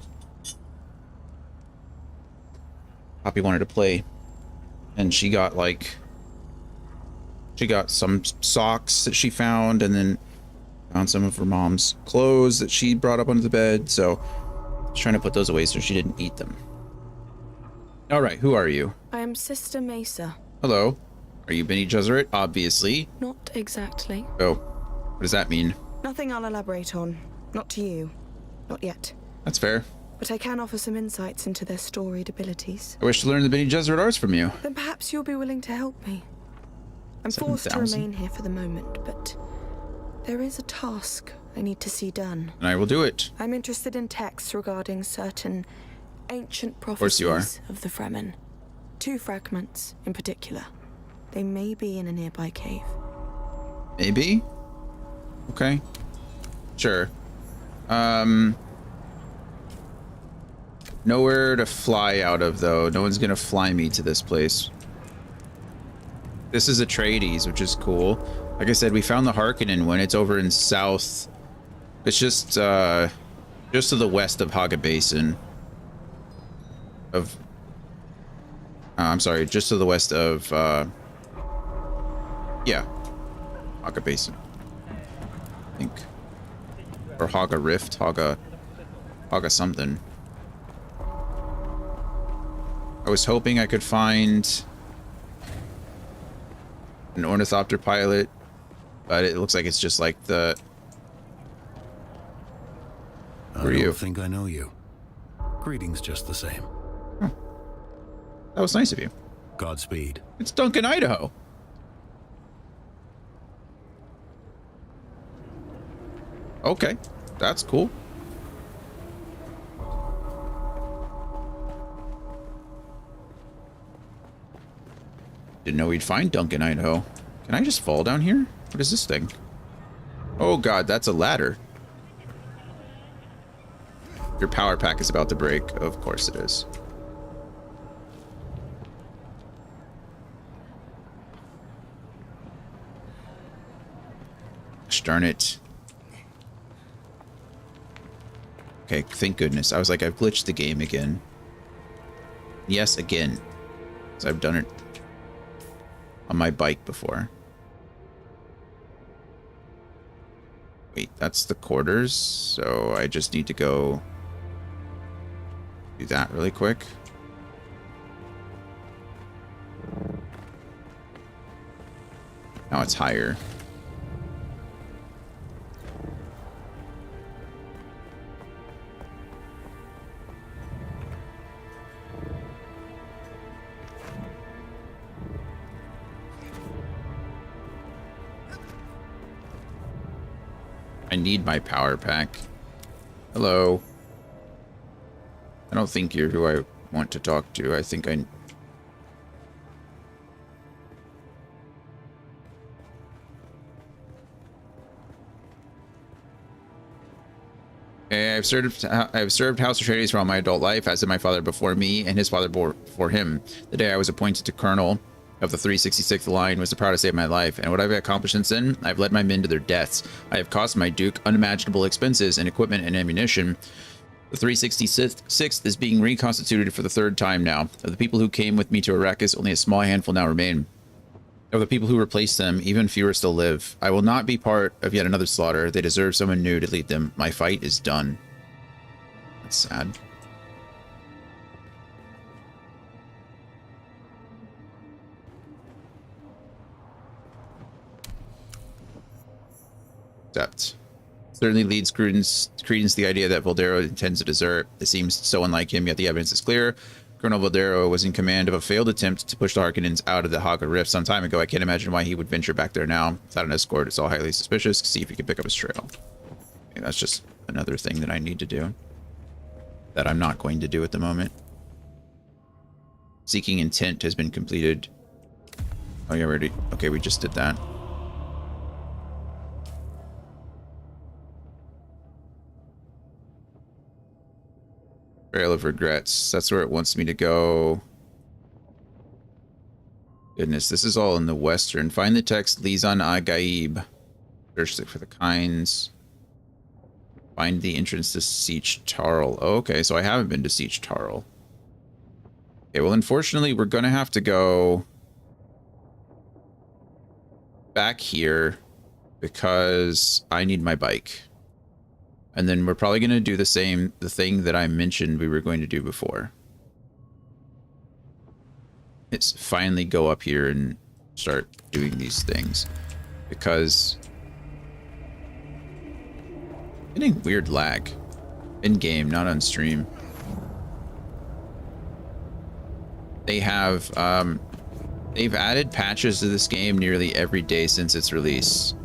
Poppy wanted to play, and she got some socks that she found, and then found some of her mom's clothes that she brought up under the bed. So I was trying to put those away so she didn't eat them. All right, who are you? I am Sister Mesa. Hello. Are you Bene Gesserit? Obviously. Not exactly. Oh, what does that mean? Nothing I'll elaborate on. Not to you. Not yet. That's fair. But I can offer some insights into their storied abilities. I wish to learn the Bene Gesserit arts from you. Then perhaps you'll be willing to help me. I'm forced to remain here for the moment, but there is a task I need to see done. And I will do it. I'm interested in texts regarding certain ancient Of course you are. prophecies of the Fremen. 2 fragments in particular. They may be in a nearby cave. Maybe? Okay. Sure. Nowhere to fly out of, though. No one's gonna fly me to this place. This is Atreides, which is cool. Like I said, we found the Harkonnen when it's over in south. It's just to the west of Haga Basin. I'm sorry, just to the west of, yeah, Haga Basin, I think. Or Haga Rift, Haga something. I was hoping I could find an Ornithopter pilot, but it looks like it's just like the... Who are you? I don't think I know you. Greetings just the same. That was nice of you. Godspeed. It's Duncan, Idaho. Okay, that's cool. Didn't know we'd find Duncan, Idaho. Can I just fall down here? What is this thing? Oh god, that's a ladder. Your power pack is about to break. Of course it is. Gosh darn it. Okay, thank goodness. I was like, I've glitched the game again. Yes, again. Because I've done it on my bike before. Wait, that's the quarters, so I just need to go do that really quick. Now it's higher. I need my power pack. Hello. I don't think you're who I want to talk to. I think I... I've served House Atreides for all my adult life, as did my father before me and his father before him. The day I was appointed to Colonel of the 366th Line was the proudest day of my life, and what I've accomplished since then, I've led my men to their deaths. I have cost my Duke unimaginable expenses in equipment and ammunition. The 366th is being reconstituted for the 3rd time now. Of the people who came with me to Arrakis, only a small handful now remain. Of the people who replaced them, even fewer still live. I will not be part of yet another slaughter. They deserve someone new to lead them. My fight is done. That's sad. Accept. Certainly leads credence to the idea that Voldero intends to desert. It seems so unlike him, yet the evidence is clear. Colonel Voldero was in command of a failed attempt to push the Harkonnens out of the Haga Rift some time ago. I can't imagine why he would venture back there now without an escort. It's all highly suspicious. See if he can pick up his trail. Okay, that's just another thing that I need to do. That I'm not going to do at the moment. Seeking intent has been completed. Oh, yeah, already. Okay, we just did that. Trail of Regrets. That's where it wants me to go. Goodness, this is all in the western. Find the text Lizan Agaib. Search for the kinds. Find the entrance to Siege Tarl. Oh, okay, so I haven't been to Siege Tarl. Okay, well, unfortunately, we're going to have to go back here because I need my bike. And then we're probably going to do the thing that I mentioned we were going to do before. It's finally go up here and start doing these things. Because getting weird lag in game, not on stream. They have they've added patches to this game nearly every day since its release.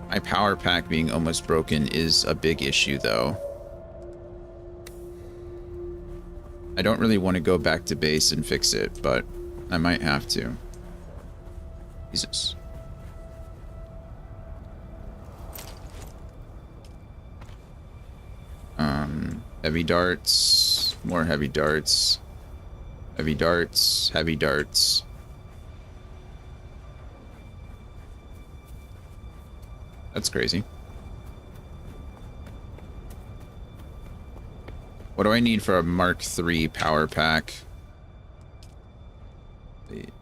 My power pack being almost broken is a big issue, though. I don't really want to go back to base and fix it, but I might have to. Jesus. Heavy darts, more heavy darts, heavy darts, heavy darts. That's crazy. What do I need for a Mark III power pack?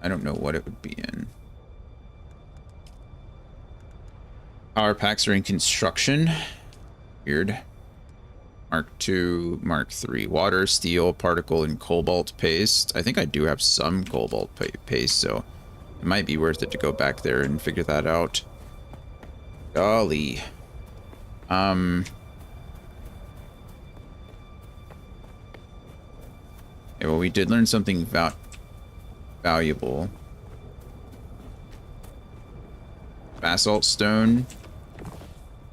I don't know what it would be in. Power packs are in construction. Weird. Mark II, Mark III. Water, steel, particle, and cobalt paste. I think I do have some cobalt paste, so it might be worth it to go back there and figure that out. Golly. Okay, well, we did learn something valuable. Basalt stone.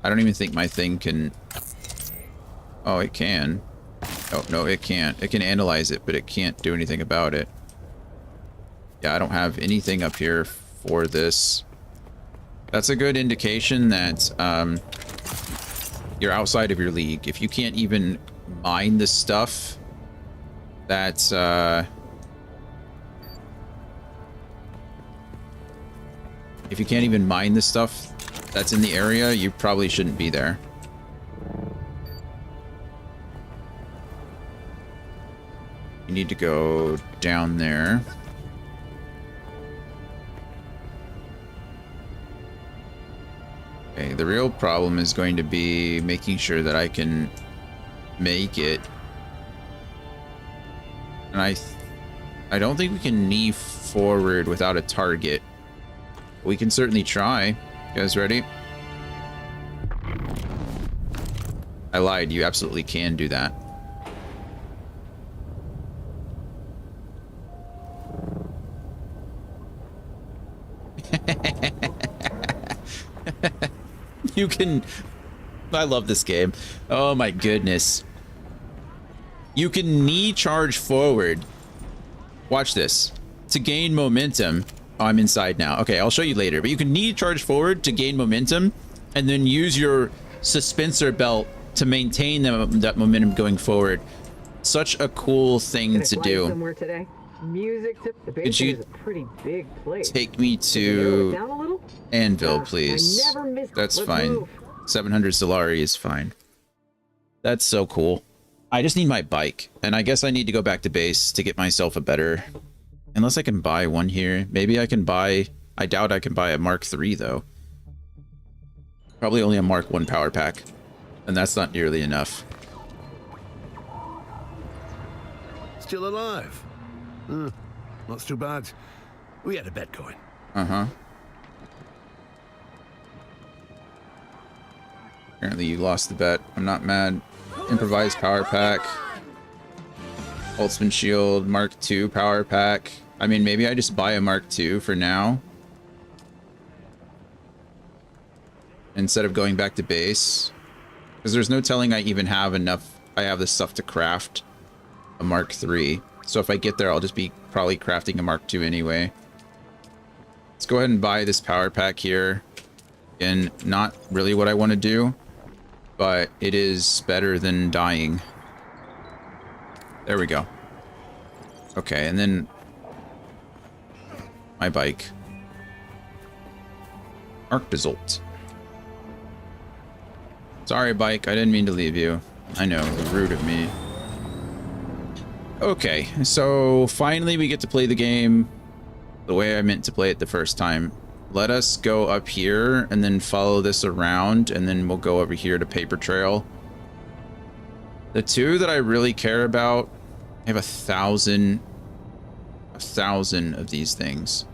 I don't even think my thing can... Oh, it can. Oh, no, it can't. It can analyze it, but it can't do anything about it. Yeah, I don't have anything up here for this. That's a good indication that you're outside of your league. If you can't even mine the stuff that's... if you can't even mine the stuff that's in the area, you probably shouldn't be there. You need to go down there. Okay, the real problem is going to be making sure that I can make it. And I don't think we can knee forward without a target. We can certainly try. You guys ready? I lied. You absolutely can do that. You can... I love this game. Oh my goodness. You can knee charge forward. Watch this. To gain momentum. Oh, I'm inside now. Okay, I'll show you later. But you can knee charge forward to gain momentum and then use your suspensor belt to maintain that momentum going forward. Such a cool thing to do. Somewhere today? Music to the Could you is a pretty big place. Take me to Anvil, please? That's fine. 700 Solari is fine. That's so cool. I just need my bike, and I guess I need to go back to base to get myself a better... Unless I can buy one here. Maybe I can buy... I doubt I can buy a Mark III, though. Probably only a Mark I power pack. And that's not nearly enough. Still alive? Not too bad. We had a bet going. Uh-huh. Apparently you lost the bet. I'm not mad. Improvised power pack. Holtzman shield. Mark II power pack. I mean, maybe I just buy a Mark II for now. Instead of going back to base. Because there's no telling I even have enough. I have the stuff to craft a Mark III. So if I get there, I'll just be probably crafting a Mark II anyway. Let's go ahead and buy this power pack here. Again, not really what I want to do, but it is better than dying. There we go. Okay, and then my bike. Arctizolt. Sorry, bike. I didn't mean to leave you. I know, rude of me. Okay, so finally we get to play the game the way I meant to play it the first time. Let us go up here and then follow this around, and then we'll go over here to Paper Trail. The two that I really care about, I have 1,000 of these things.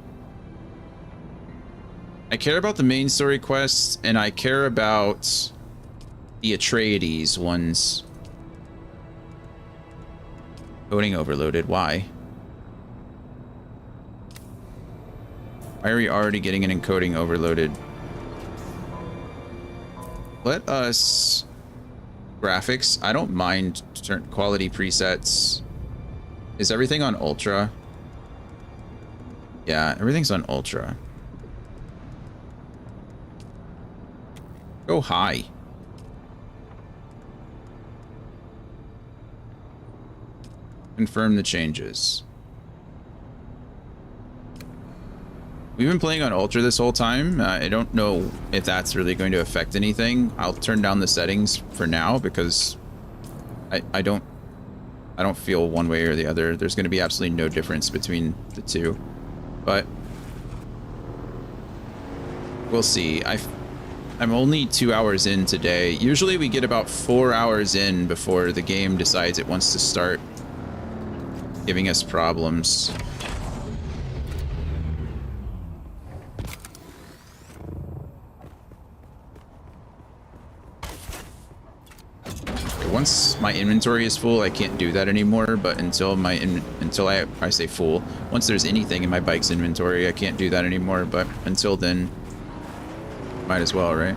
I care about the main story quests, and I care about the Atreides ones. Coding overloaded, why? Why are we already getting an encoding overloaded? Let us... Graphics, I don't mind quality presets. Is everything on Ultra? Yeah, everything's on Ultra. Go high. Confirm the changes. We've been playing on Ultra this whole time. I don't know if that's really going to affect anything. I'll turn down the settings for now because I don't feel one way or the other. There's going to be absolutely no difference between the two. But we'll see. I'm only 2 hours in today. Usually we get about 4 hours in before the game decides it wants to start giving us problems. Once my inventory is full, I can't do that anymore, but until I say full, once there's anything in my bike's inventory, I can't do that anymore, but until then, might as well, right?